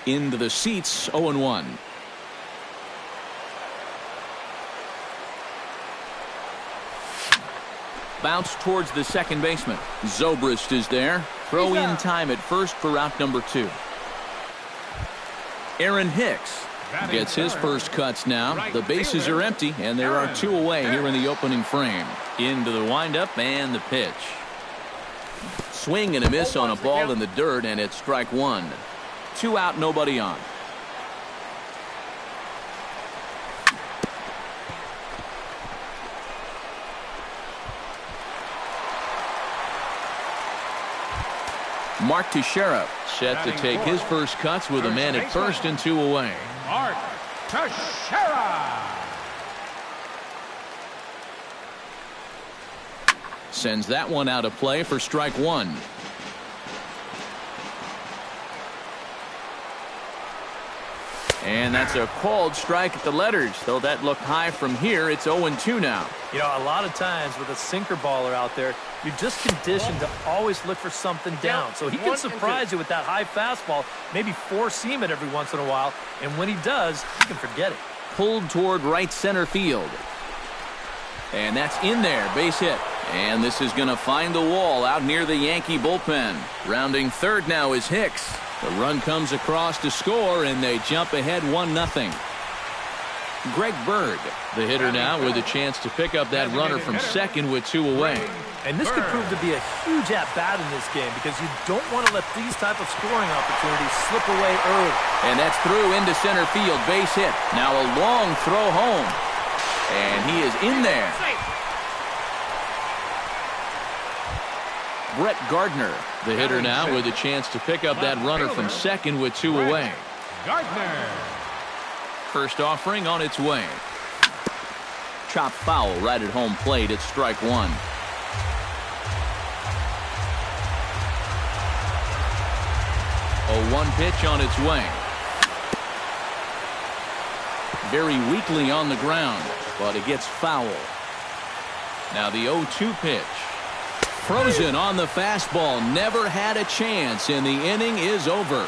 Into the seats. 0-1. Bounce towards the second baseman. Zobrist is there. Throw in time at first for out number 2. Aaron Hicks gets his first cuts now. The bases are empty, and there are 2 away here in the opening frame. Into the windup and the pitch. Swing and a miss on a ball in the dirt, and it's strike 1. 2 out, nobody on. Mark Teixeira set to take his first cuts with a man at first and 2 away. Mark Teixeira. Sends that one out of play for strike 1. And that's a called strike at the letters. Though that looked high from here, it's 0-2 now. You know, a lot of times with a sinker baller out there, you're just conditioned to always look for something down. So he can surprise you with that high fastball, maybe force seam it every once in a while. And when he does, you can forget it. Pulled toward right center field. And that's in there, base hit. And this is going to find the wall out near the Yankee bullpen. Rounding third now is Hicks. The run comes across to score, and they jump ahead 1-0. Greg Bird, the hitter now, with a chance to pick up that runner from second with 2 away. And this could prove to be a huge at-bat in this game because you don't want to let these type of scoring opportunities slip away early. And that's through into center field, base hit. Now a long throw home. And he is in there. Brett Gardner, the hitter now, with a chance to pick up that runner from second with 2 away. Gardner. First offering on its way. Chopped foul right at home plate. It's strike 1. 0-1 pitch on its way. Very weakly on the ground, but it gets foul. Now the 0-2 pitch. Frozen on the fastball. Never had a chance, and the inning is over.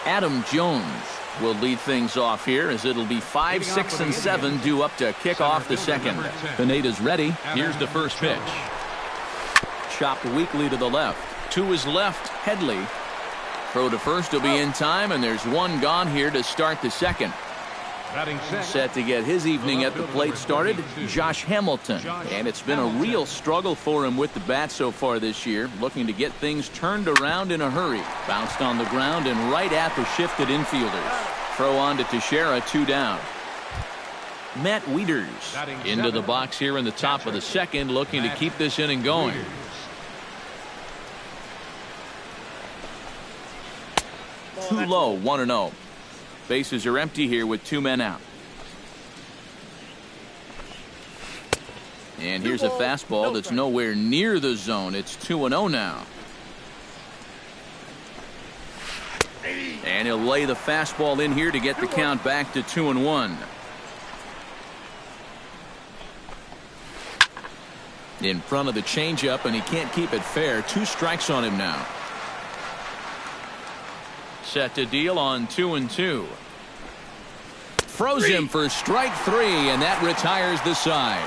Adam Jones will lead things off here as it'll be 5, 6, and 7 due up to kick off the second. Pineda's ready. Here's the first pitch. Chopped weakly to the left. To his left, Headley. Throw to first will be in time, and there's 1 gone here to start the second. Set to get his evening at the plate started, Josh Hamilton. And it's been a real struggle for him with the bat so far this year, looking to get things turned around in a hurry. Bounced on the ground and right at the shifted infielders. Throw on to Teixeira, 2 down. Matt Wieters into the box here in the top of the second, looking to keep this inning going. Too low, 1-0. Bases are empty here with 2 men out. And here's a fastball that's nowhere near the zone. It's 2-0 now. And he'll lay the fastball in here to get the count back to 2-1. In front of the changeup, and he can't keep it fair. 2 strikes on him now. Set to deal on 2-2. Froze him for strike 3, and that retires the side.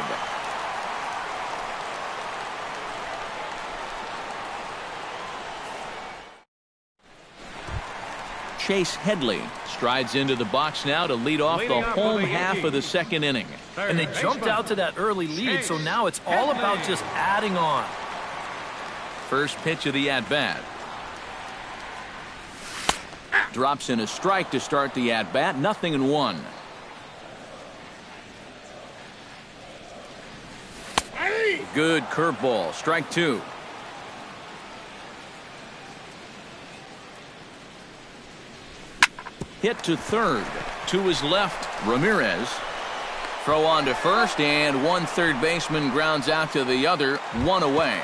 Chase Headley strides into the box now to lead off the home half of the second inning. And they jumped out to that early lead, so now it's all about just adding on. First pitch of the at-bat. Drops in a strike to start the at-bat. 0-1. Good curveball. Strike 2. Hit to third. To his left, Ramirez. Throw on to first, and 1 third baseman grounds out to the other. 1 away.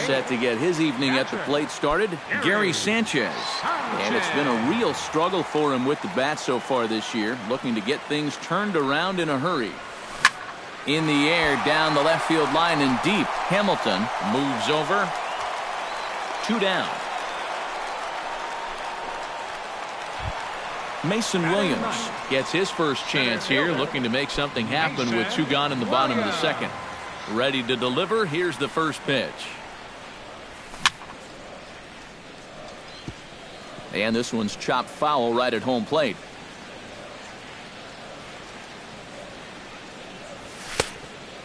Set to get his evening at the plate started, Gary Sanchez. And it's been a real struggle for him with the bat so far this year, looking to get things turned around in a hurry. In the air, down the left field line and deep. Hamilton moves over. 2 down. Mason Williams gets his first chance here, looking to make something happen with 2 gone in the bottom of the second. Ready to deliver. Here's the first pitch. And this one's chopped foul right at home plate.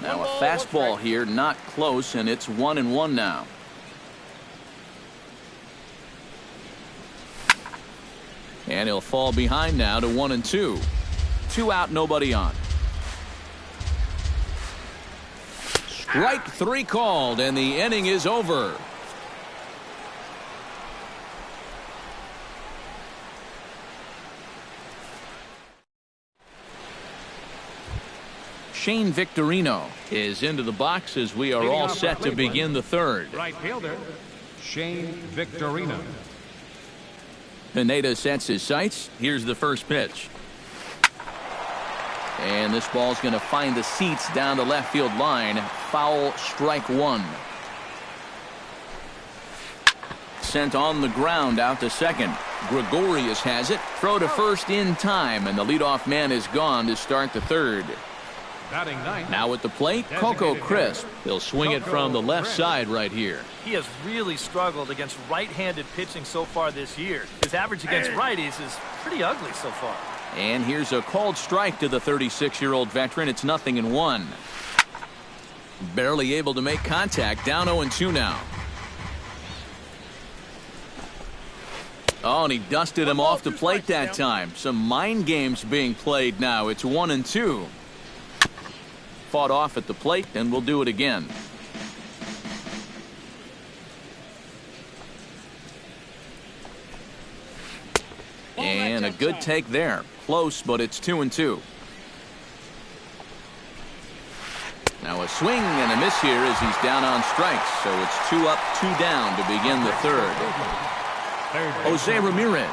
Now a fastball here, not close, and it's 1-1 now. And he'll fall behind now to 1-2. 2 out, nobody on. Strike 3 called, and the inning is over. Shane Victorino is into the box as we are all set to begin the third. Right fielder, Shane Victorino. Pineda sets his sights. Here's the first pitch. And this ball's going to find the seats down the left field line. Foul, strike 1. Sent on the ground out to second. Gregorius has it. Throw to first in time, and the leadoff man is gone to start the third. Batting ninth. Now at the plate, Coco Crisp. He'll swing it from the left side right here. He has really struggled against right-handed pitching so far this year. His average against righties is pretty ugly so far. And here's a called strike to the 36-year-old veteran. It's 0-1. Barely able to make contact. Down 0-2 now. Oh, and he dusted him off the plate that time. Some mind games being played now. It's 1-2. Fought off at the plate, and we'll do it again. And a good take there. Close, but it's 2-2. Now a swing and a miss here as he's down on strikes. So it's 2 up, 2 down to begin the third. Jose Ramirez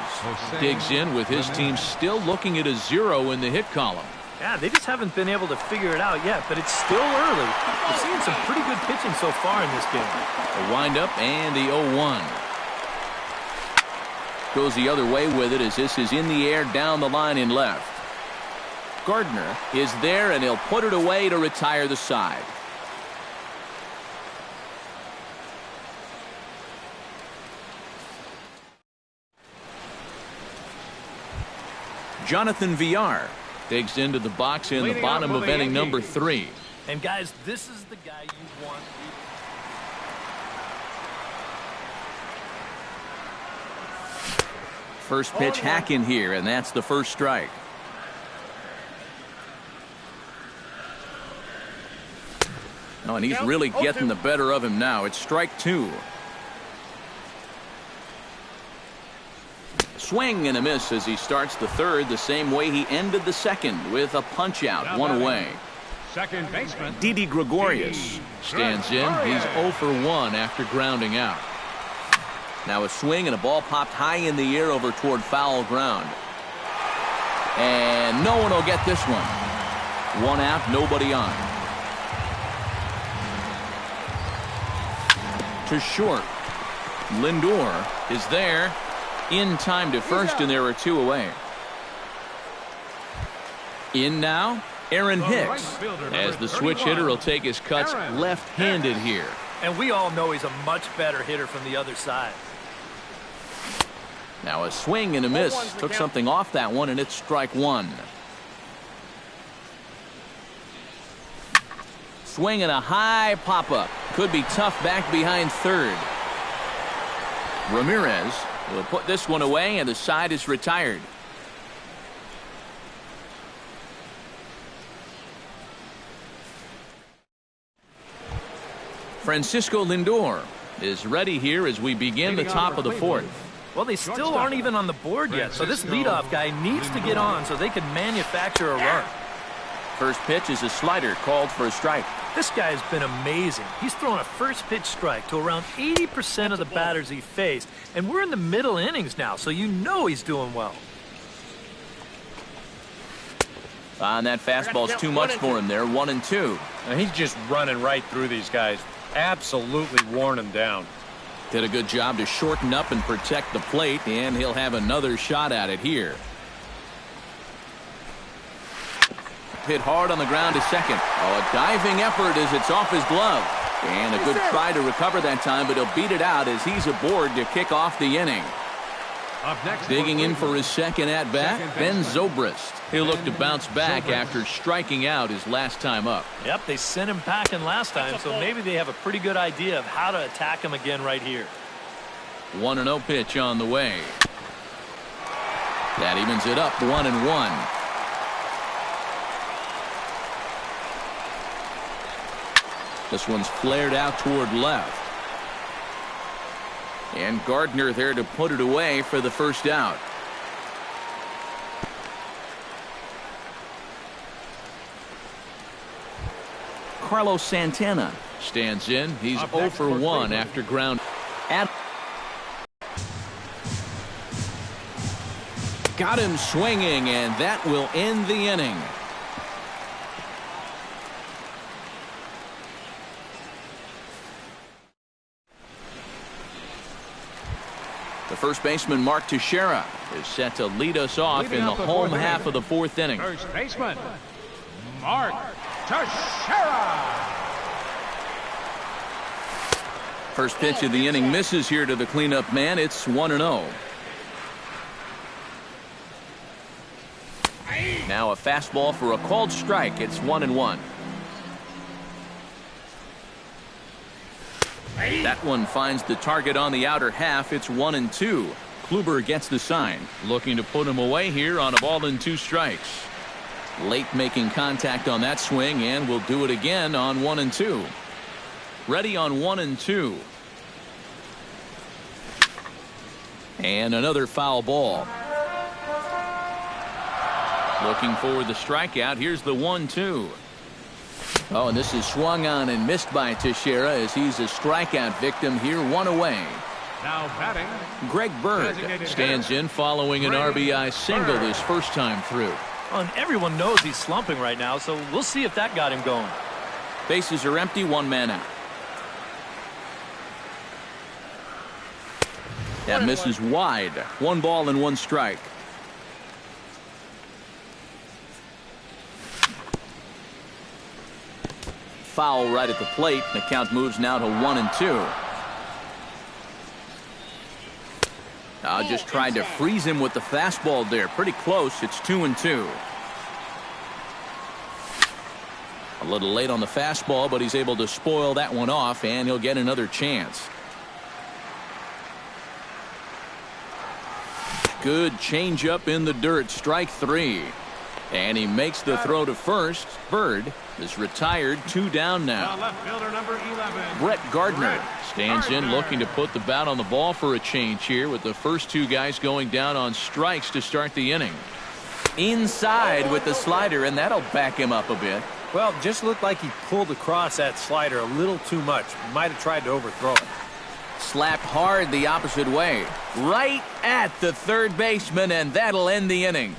digs in with his team still looking at a 0 in the hit column. Yeah, they just haven't been able to figure it out yet, but it's still early. We're seeing some pretty good pitching so far in this game. A windup and the 0-1. Goes the other way with it as this is in the air down the line in left. Gardner is there, and he'll put it away to retire the side. Jonathan Villar digs into the box in the bottom of inning number 3. And guys, this is the guy you want. First pitch hack in here, and that's the first strike. Oh, and he's really getting the better of him now. It's strike 2. Swing and a miss as he starts the third the same way he ended the second with a punch out, 1 away. Second baseman Didi Gregorius stands in. He's 0 for 1 after grounding out. Now a swing and a ball popped high in the air over toward foul ground. And no one will get this one. 1 out, nobody on. To short. Lindor is there. In time to first, and there are 2 away. In now, Aaron Hicks, as the switch hitter will take his cuts left-handed here. And we all know he's a much better hitter from the other side. Now a swing and a miss. Took something off that one, and it's strike 1. Swing and a high pop-up. Could be tough back behind third. Ramirez will put this one away, and the side is retired. Francisco Lindor is ready here as we begin the top of the 4th. Well, they still aren't even on the board yet, so this leadoff guy needs to get on so they can manufacture a run. First pitch is a slider called for a strike. This guy has been amazing. He's thrown a first pitch strike to around 80% of the batters he faced, and we're in the middle innings now, so you know he's doing well. And that fastball's too much for him there. 1-2. Now he's just running right through these guys. Absolutely worn them down. Did a good job to shorten up and protect the plate, and he'll have another shot at it here. Hit hard on the ground to second. Oh, a diving effort as it's off his glove. And a good try to recover that time, but he'll beat it out as he's aboard to kick off the inning. Up next, digging in for his second at-bat, Ben Zobrist. He'll look to bounce back after striking out his last time up. Yep, they sent him packing last time, so maybe they have a pretty good idea of how to attack him again right here. 1-0 pitch on the way. That evens it up 1-1. This one's flared out toward left. And Gardner there to put it away for the first out. Carlos Santana stands in. He's 0 for 1 after ground. Got him swinging, and that will end the inning. The The first baseman, Mark Teixeira, is set to lead us off in the home half of the fourth inning. First baseman, Mark Teixeira. First pitch of the inning misses here to the cleanup man. It's 1-0. Now a fastball for a called strike. It's 1-1. That one finds the target on the outer half. It's 1-2. Kluber gets the sign, looking to put him away here on a ball and 2 strikes. Late making contact on that swing, and will do it again on 1-2. Ready on 1-2. And another foul ball. Looking for the strikeout. Here's the 1-2. Oh, and this is swung on and missed by Teixeira as he's a strikeout victim here, 1 away. Now batting, Greg Bird stands in following an RBI single his first time through. And everyone knows he's slumping right now, so we'll see if that got him going. Bases are empty, 1 man out. That misses wide. 1 ball and 1 strike. Foul right at the plate. The count moves now to 1-2. Just tried to freeze him with the fastball there. Pretty close. It's 2-2. A little late on the fastball, but he's able to spoil that one off, and he'll get another chance. Good changeup in the dirt. Strike 3. And he makes the throw to first. Bird is retired. 2 down now. left fielder number 11. Brett Gardner stands in, looking to put the bat on the ball for a change here, with the first 2 guys going down on strikes to start the inning. Inside with the slider, and that'll back him up a bit. Well, just looked like he pulled across that slider a little too much. Might have tried to overthrow it. Slapped hard the opposite way. Right at the third baseman, and that'll end the inning.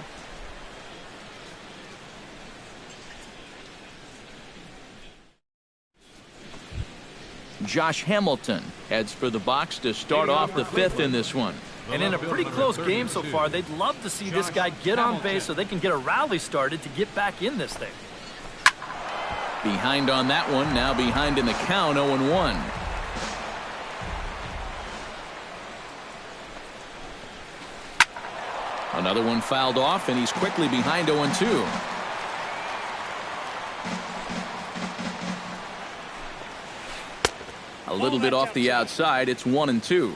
Josh Hamilton heads for the box to start off the 5th in this one. And in a pretty close game so far, they'd love to see this guy get on base so they can get a rally started to get back in this thing. Behind on that one, now behind in the count, 0-1. Another one fouled off, and he's quickly behind 0-2. A little bit off the outside. It's 1-2.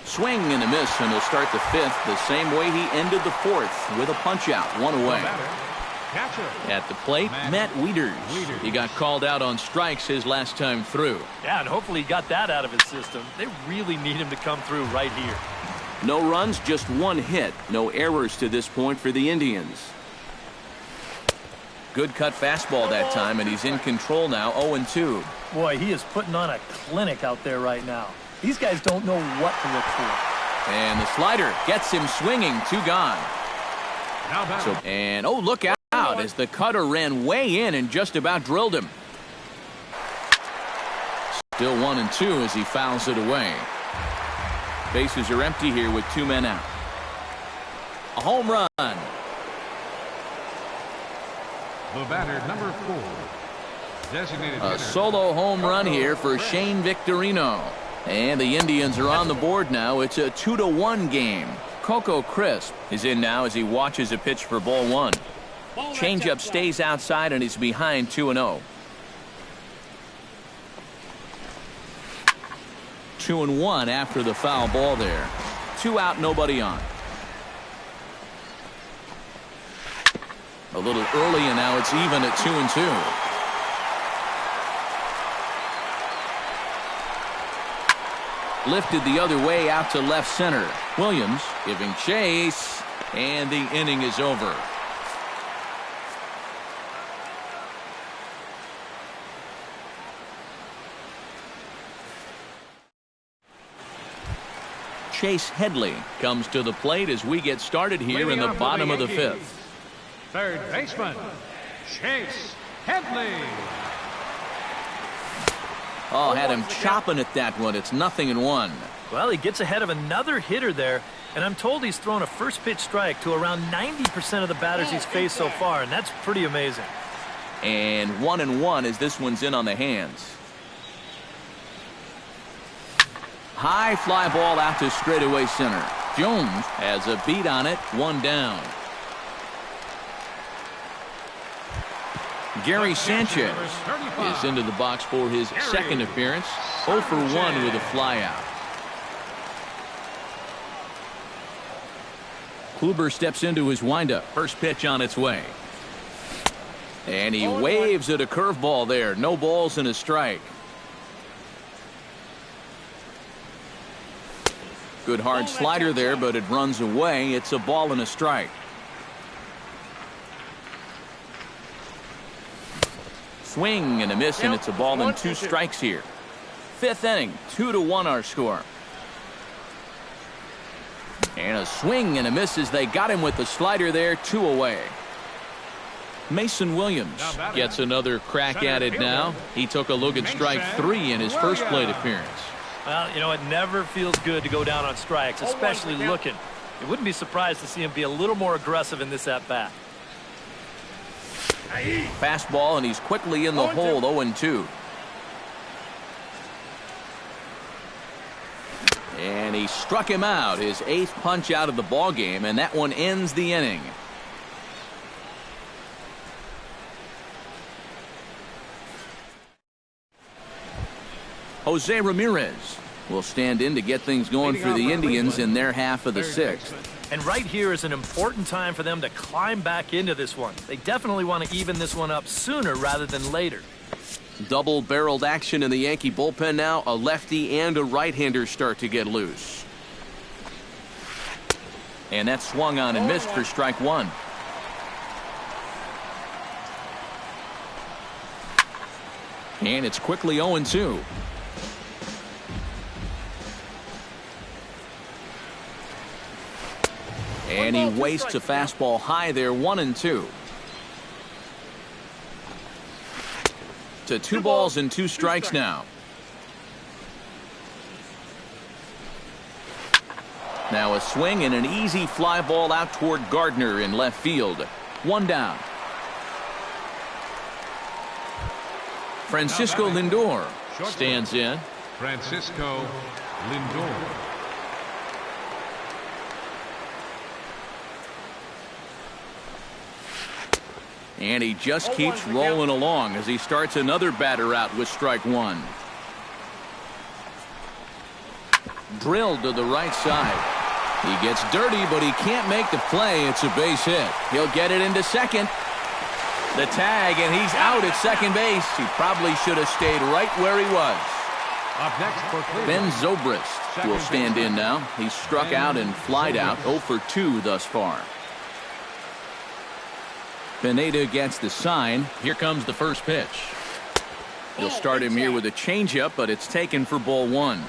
Swing and a miss, and he'll start the 5th the same way he ended the 4th, with a punch out, 1 away. At the plate, Matt Wieters. He got called out on strikes his last time through. Yeah, and hopefully he got that out of his system. They really need him to come through right here. No runs, just 1 hit. No errors to this point for the Indians. Good cut fastball that time, and he's in control now, 0-2. Boy, he is putting on a clinic out there right now. These guys don't know what to look for. And the slider gets him swinging. 2 gone. And, oh, look out as the cutter ran way in and just about drilled him. Still 1-2 as he fouls it away. Bases are empty here with 2 men out. A home run. The batter, number 4. Designated A solo home run here for Shane Victorino. And the Indians are on the board now. It's a 2-1 game. Coco Crisp is in now as he watches a pitch for ball 1. Changeup stays outside, and he's behind 2-0. 2-1 after the foul ball there. 2 out, nobody on. A little early, and now it's even at 2-2. Lifted the other way out to left center. Williams giving chase, and the inning is over. Chase Headley comes to the plate as we get started here in the bottom of the 5th. Third baseman, Chase Headley. Oh, had him chopping at that one. It's 0-1. Well, he gets ahead of another hitter there, and I'm told he's thrown a first pitch strike to around 90% of the batters he's faced so far, and that's pretty amazing. And 1-1 as this one's in on the hands. High fly ball out to straightaway center. Jones has a beat on it, 1 down. Gary Sanchez is into the box for his second appearance. 0 for 1 with a flyout. Kluber steps into his windup. First pitch on its way. And he waves at a curveball there. No balls and a strike. Good hard slider there, but it runs away. It's a ball and a strike. Swing and a miss, and it's a ball and 2 strikes here. 5th inning, 2-1 our score. And a swing and a miss as they got him with the slider there, 2 away. Mason Williams gets another crack at it now. He took a look at strike 3 in his first plate appearance. Well, you know, it never feels good to go down on strikes, especially looking. You wouldn't be surprised to see him be a little more aggressive in this at-bat. Fastball, and he's quickly in the hole, 0-2. And he struck him out, his 8th punch out of the ball game, and that one ends the inning. Jose Ramirez will stand in to get things going for the Indians in their half of the 6th. And right here is an important time for them to climb back into this one. They definitely want to even this one up sooner rather than later. Double-barreled action in the Yankee bullpen now. A lefty and a right-hander start to get loose. And that swung on and missed for strike 1. And it's quickly 0-2. And he wastes a fastball high there, 1-2. To 2 balls and 2 strikes now. Now a swing and an easy fly ball out toward Gardner in left field. 1 down. Francisco Lindor stands in. Francisco Lindor. And he just keeps rolling along as he starts another batter out with strike 1. Drilled to the right side. He gets dirty, but he can't make the play. It's a base hit. He'll get it into second. The tag, and he's out at second base. He probably should have stayed right where he was. Up next for Cleveland, Ben Zobrist will stand in now. He's struck out and flied out, 0 for 2 thus far. Pineda gets the sign. Here comes the first pitch. He'll start him here with a changeup, but it's taken for ball 1.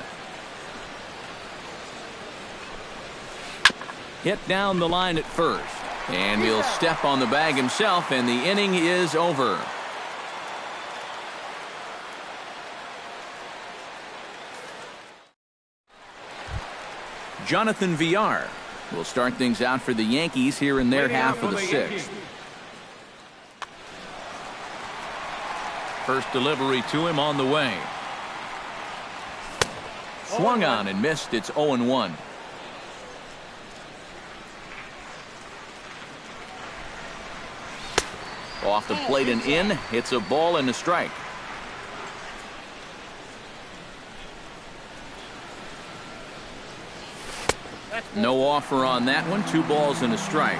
Hit down the line at first. And he'll step on the bag himself, and the inning is over. Jonathan Villar will start things out for the Yankees here in their half of the 6th. First delivery to him on the way. Swung on and missed. It's 0-1. Off the plate and in. It's a ball and a strike. No offer on that one. 2 balls and a strike.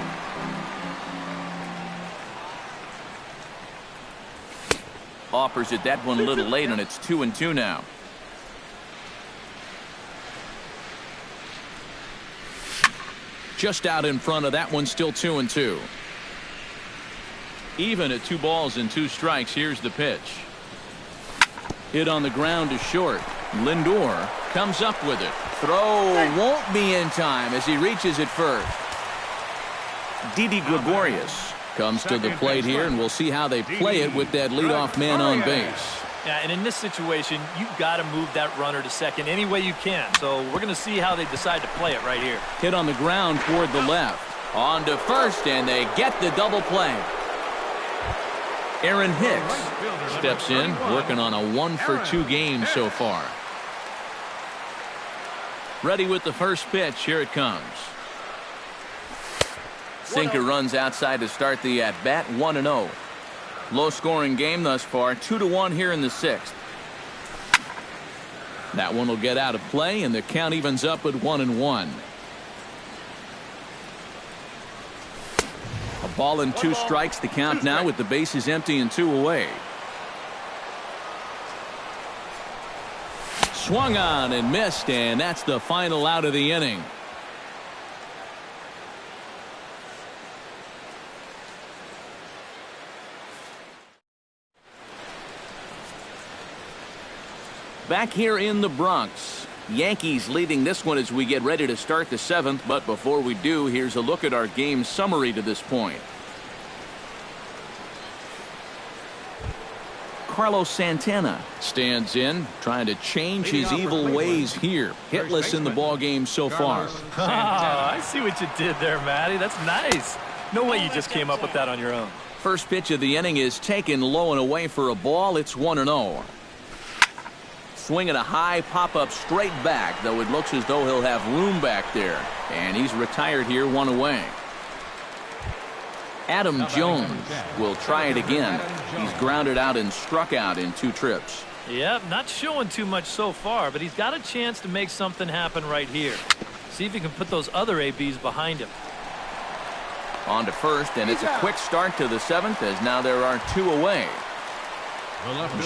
Offers it that one a little late, and it's 2-2 now. Just out in front of that one, still 2-2. Even at 2 balls and 2 strikes. Here's the pitch. Hit on the ground to short. Lindor comes up with it. Throw won't be in time as he reaches it first. Didi Gregorius comes to the plate here, and we'll see how they play it with that leadoff man on base. Yeah, and in this situation, you've got to move that runner to second any way you can. So we're going to see how they decide to play it right here. Hit on the ground toward the left. On to first, and they get the double play. Aaron Hicks steps in, working on a 1-for-2 game so far. Ready with the first pitch. Here it comes. Sinker runs outside to start the at-bat, 1-0. Low-scoring game thus far, 2-1 here in the 6th. That one will get out of play, and the count evens up at 1-1. A ball and 2 strikes, the count now with the bases empty and 2 away. Swung on and missed, and that's the final out of the inning. Back here in the Bronx, Yankees leading this one as we get ready to start the 7th. But before we do, here's a look at our game summary to this point. Carlos Santana stands in, trying to change his evil ways here. Hitless in the ball game so far. Oh, I see what you did there, Matty. That's nice. No way you just came up with that on your own. First pitch of the inning is taken low and away for a ball. It's 1-0. Swinging a high pop-up straight back, though it looks as though he'll have room back there. And he's retired here, 1 away. Adam Jones will try it again. He's grounded out and struck out in 2 trips. Yep, not showing too much so far, but he's got a chance to make something happen right here. See if he can put those other ABs behind him. On to first, and it's a quick start to the 7th as now there are 2 away.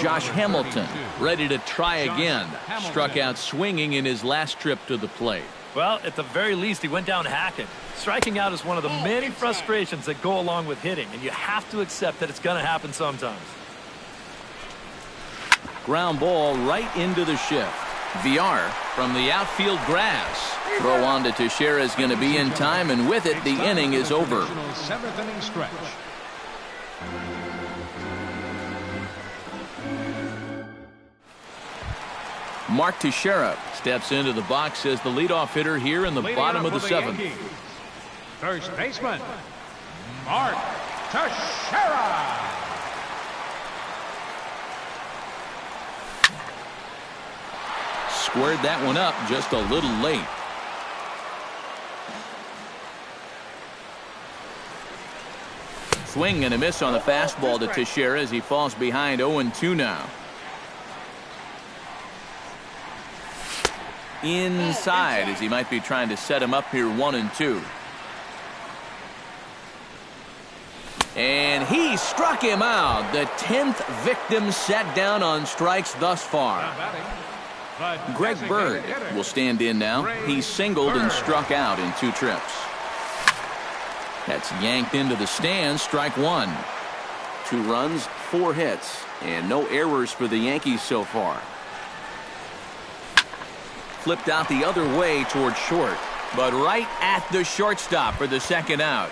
Josh Hamilton ready to try again. Struck out swinging in his last trip to the plate. Well, at the very least, he went down hacking. Striking out is one of the many frustrations that go along with hitting, and you have to accept that it's going to happen sometimes. Ground ball right into the shift. VR from the outfield grass. Throw on to Teixeira is going to be in time, and with it, the inning is over. 7th inning stretch. Mark Teixeira steps into the box as the leadoff hitter here in the bottom of the 7th. First baseman, Mark Teixeira. Squared that one up just a little late. Swing and a miss on the fastball to Teixeira as he falls behind 0-2 now. Inside as he might be trying to set him up here 1-2. And he struck him out. The 10th victim set down on strikes thus far. Greg Bird will stand in now. He singled and struck out in 2 trips. That's yanked into the stands. Strike 1. 2 runs, 4 hits, and no errors for the Yankees so far. Flipped out the other way toward short, but right at the shortstop for the 2nd out.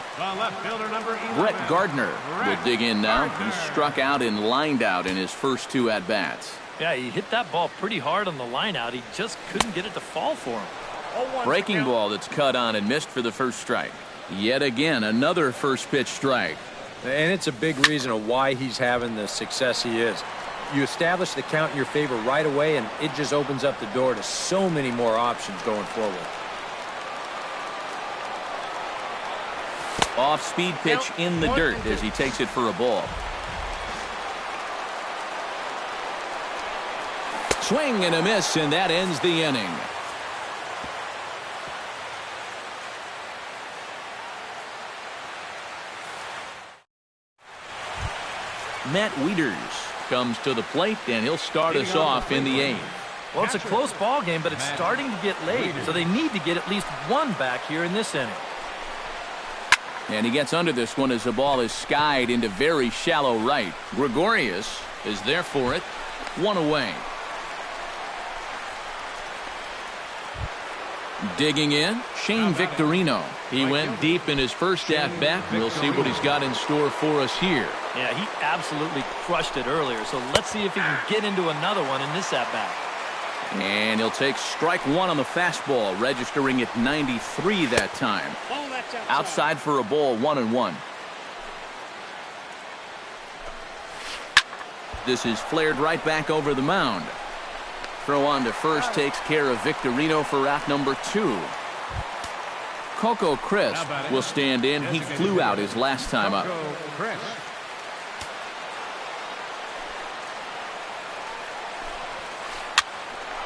Brett Gardner will dig in now. He struck out and lined out in his first 2 at-bats. Yeah, he hit that ball pretty hard on the line out. He just couldn't get it to fall for him. Breaking ball that's cut on and missed for the first strike. Yet again, another first pitch strike. And it's a big reason of why he's having the success he is. You establish the count in your favor right away, and it just opens up the door to so many more options going forward. Off-speed pitch in the dirt as he takes it for a ball. Swing and a miss, and that ends the inning. Matt Wieters comes to the plate, and he'll start us off in the 8th. Well, it's a close ball game, but it's starting to get late, so they need to get at least 1 back here in this inning. And he gets under this one as the ball is skied into very shallow right. Gregorius is there for it. 1 away. Digging in, Shane Victorino. He went deep in his first at-bat. We'll see what he's got in store for us here. Yeah, he absolutely crushed it earlier, so let's see if he can get into another one in this at-bat. And he'll take strike one on the fastball, registering at 93 that time. Outside for a ball, 1-1. This is flared right back over the mound. Throw on to first takes care of Victorino for out number 2. Coco Crisp will stand in. He flew out his last time up.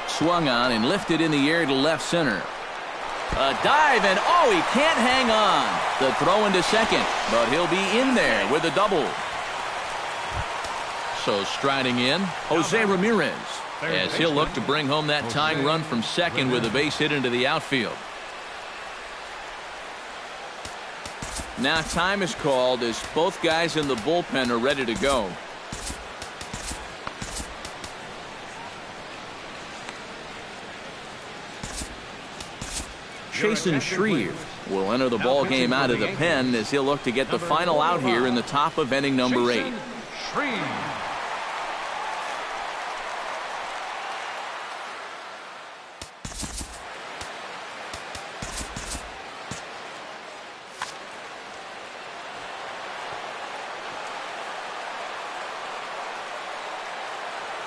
Swung on and lifted in the air to left center. A dive, and oh, he can't hang on. The throw into second, but he'll be in there with a double. So striding in, Jose Ramirez, as he'll look to bring home that tying run from second with a base hit into the outfield. Now time is called as both guys in the bullpen are ready to go. Chasen Shreve will enter the ball game out of the pen as he'll look to get the final out here in the top of inning number 8.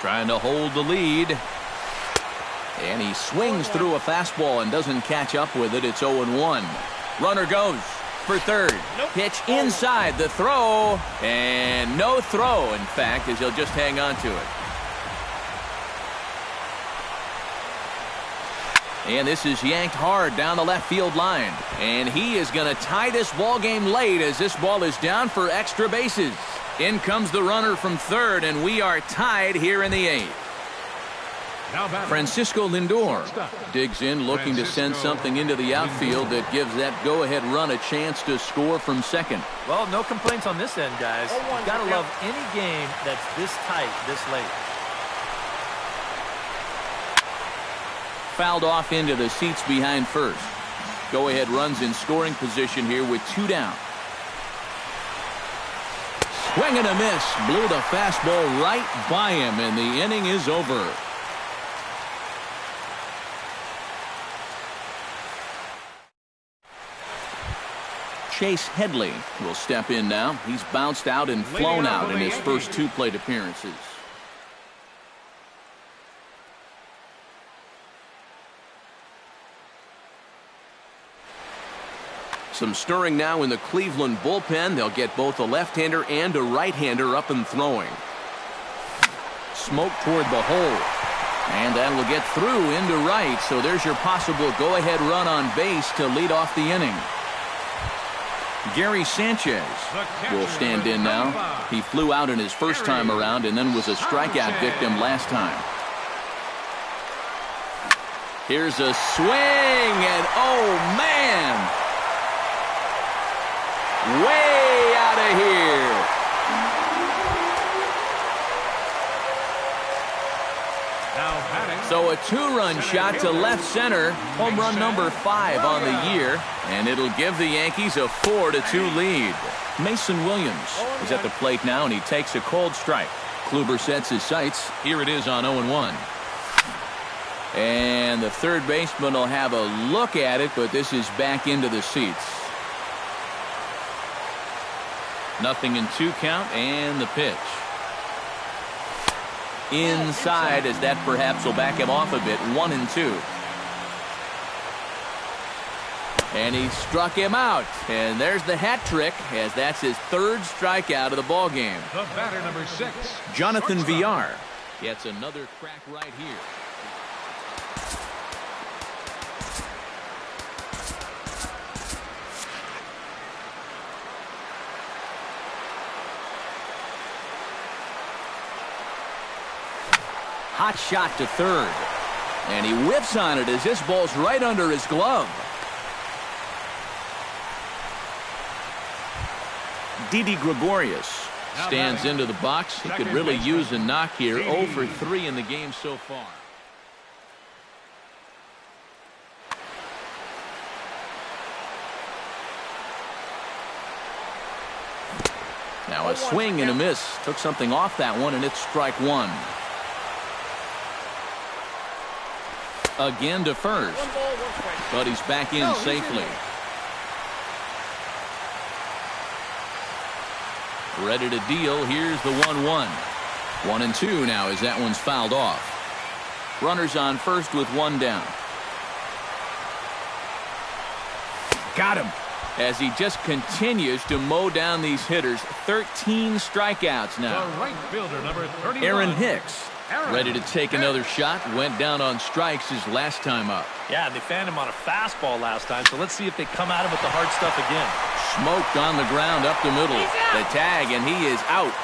Trying to hold the lead. And he swings through a fastball and doesn't catch up with it. It's 0-1. Runner goes for third. Pitch inside the throw. And no throw, in fact, as he'll just hang on to it. And this is yanked hard down the left field line. And he is going to tie this ball game late as this ball is down for extra bases. In comes the runner from third, and we are tied here in the 8th. Francisco Lindor digs in, looking to send something into the outfield that gives that go-ahead run a chance to score from second. Well, no complaints on this end, guys. You've got to love any game that's this tight, this late. Fouled off into the seats behind first. Go-ahead runs in scoring position here with 2 down. Swing and a miss. Blew the fastball right by him, and the inning is over. Chase Headley will step in now. He's bounced out and flown out in his first 2 plate appearances. Some stirring now in the Cleveland bullpen. They'll get both a left-hander and a right-hander up and throwing. Smoke toward the hole. And that will get through into right. So there's your possible go-ahead run on base to lead off the inning. Gary Sanchez will stand in now. He flew out in his first time around and then was a strikeout victim last time. Here's a swing, and oh man, way out of here. So a 2-run shot to left center. Home run number 5 on the year. And it'll give the Yankees a 4-2 lead. Mason Williams is at the plate now, and he takes a cold strike. Kluber sets his sights. Here it is on 0-1. And the third baseman will have a look at it, but this is back into the seats. 0-2 count, and the pitch. Inside, as that perhaps will back him off a bit. 1-2. And he struck him out. And there's the hat trick, as that's his 3rd strikeout of the ball game. The batter, number 6. Jonathan Villar gets another crack right here. Hot shot to third. And he whiffs on it as this ball's right under his glove. Didi Gregorius stands into the box. He could really use a knock here. 0 for 3 in the game so far. Now a swing and a miss. Took something off that one, and it's strike one. Again to first. But he's back in safely. Ready to deal. Here's the 1-1. 1-2 now as that one's fouled off. Runners on first with one down. Got him. As he just continues to mow down these hitters. 13 strikeouts now. The right fielder, number 31. Aaron Hicks ready to take another shot. Went down on strikes his last time up. Yeah, and they fanned him on a fastball last time, so let's see if they come at him with the hard stuff again. Smoked on the ground up the middle. The tag, and he is out.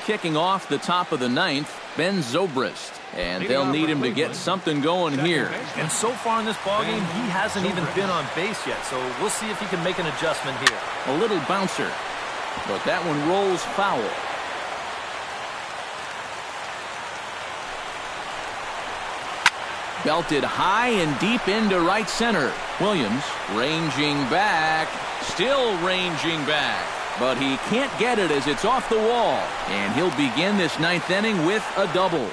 Kicking off the top of the ninth, Ben Zobrist. And they'll need him to get something going here. And so far in this ballgame, he hasn't even been on base yet, so we'll see if he can make an adjustment here. A little bouncer, but that one rolls foul. Belted high and deep into right center. Williams ranging back, still ranging back. But he can't get it as it's off the wall. And he'll begin this ninth inning with a double.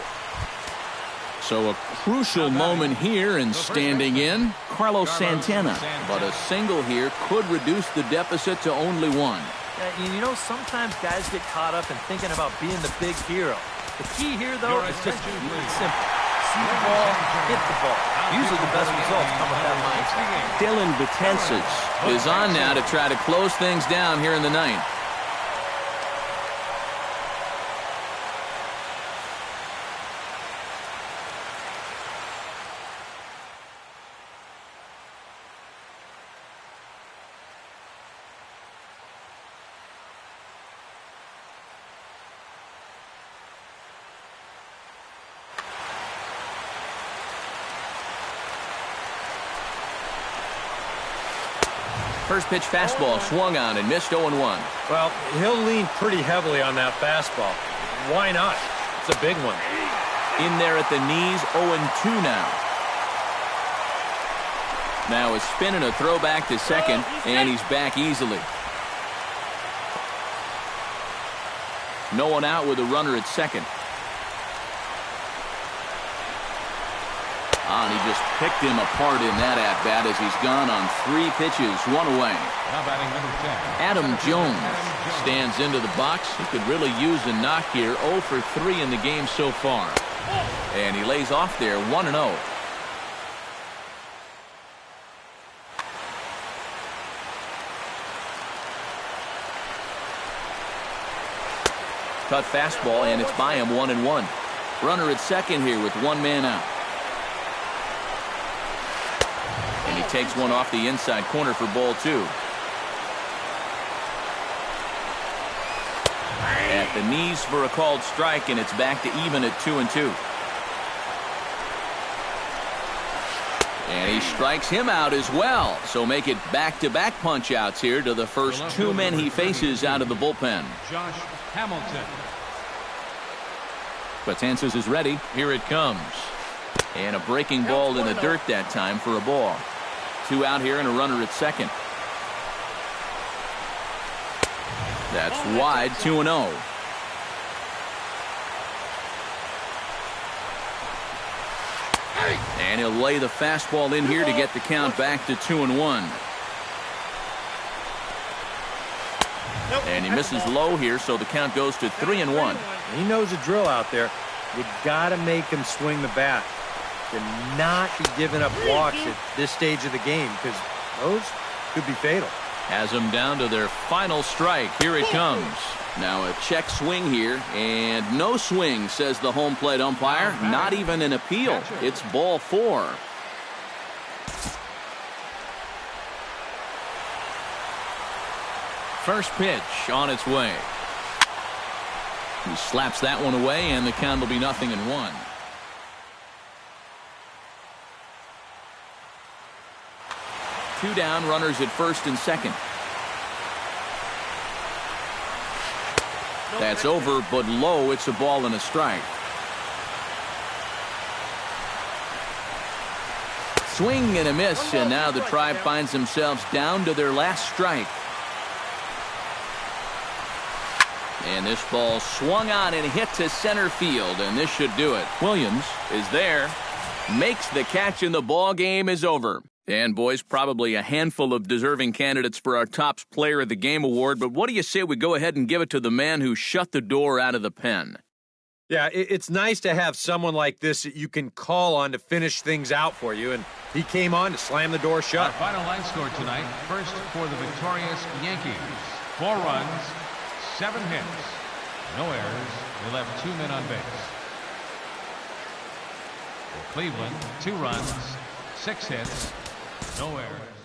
So a crucial moment here, and standing in, Carlos Santana. But a single here could reduce the deficit to only one. You know, sometimes guys get caught up in thinking about being the big hero. The key here, though, is just keep it simple. See the ball, hit the ball. Usually the best results come with that mindset. Dylan Betances is on now to try to close things down here in the ninth. First pitch fastball swung on and missed 0-1. Well, he'll lean pretty heavily on that fastball. Why not? It's a big one. In there at the knees, 0-2 now. Now a spin and a throw back to second, and he's back easily. No one out with a runner at second. And he just picked him apart in that at-bat as he's gone on 3 pitches, 1 away. Now batting number 10. Adam Jones stands into the box. He could really use a knock here. 0 for 3 in the game so far. And he lays off there, 1-0. Cut fastball, and it's by him, 1-1. Runner at second here with 1 man out. And he takes one off the inside corner for ball 2. At the knees for a called strike, and it's back to even at 2-2. And he strikes him out as well. So make it back-to-back punch-outs here to the first 2 men he faces out of the bullpen. Josh Hamilton. Betances is ready. Here it comes. And a breaking ball in the dirt that time for a ball. 2 out here and a runner at second. That's wide, 2-0. And he'll lay the fastball in here to get the count back to 2-1. And he misses low here, so the count goes to 3-1. He knows the drill out there. You got to make him swing the bat. To not be giving up walks at this stage of the game, because those could be fatal. Has them down to their final strike. Here it comes. Now a check swing here, and no swing, says the home plate umpire. Not even an appeal. It's ball 4. First pitch on its way. He slaps that one away, and the count will be 0-1. Two down, runners at first and second. That's over, but low. It's a ball and a strike. Swing and a miss, and now the Tribe finds themselves down to their last strike. And this ball swung on and hit to center field, and this should do it. Williams is there, makes the catch, and the ball game is over. And, boys, probably a handful of deserving candidates for our Topps Player of the Game award, but what do you say we go ahead and give it to the man who shut the door out of the pen? Yeah, it's nice to have someone like this that you can call on to finish things out for you, and he came on to slam the door shut. Our final line score tonight, first for the victorious Yankees. 4 runs, 7 hits, no errors. They left 2 men on base. For Cleveland, 2 runs, 6 hits, no errors.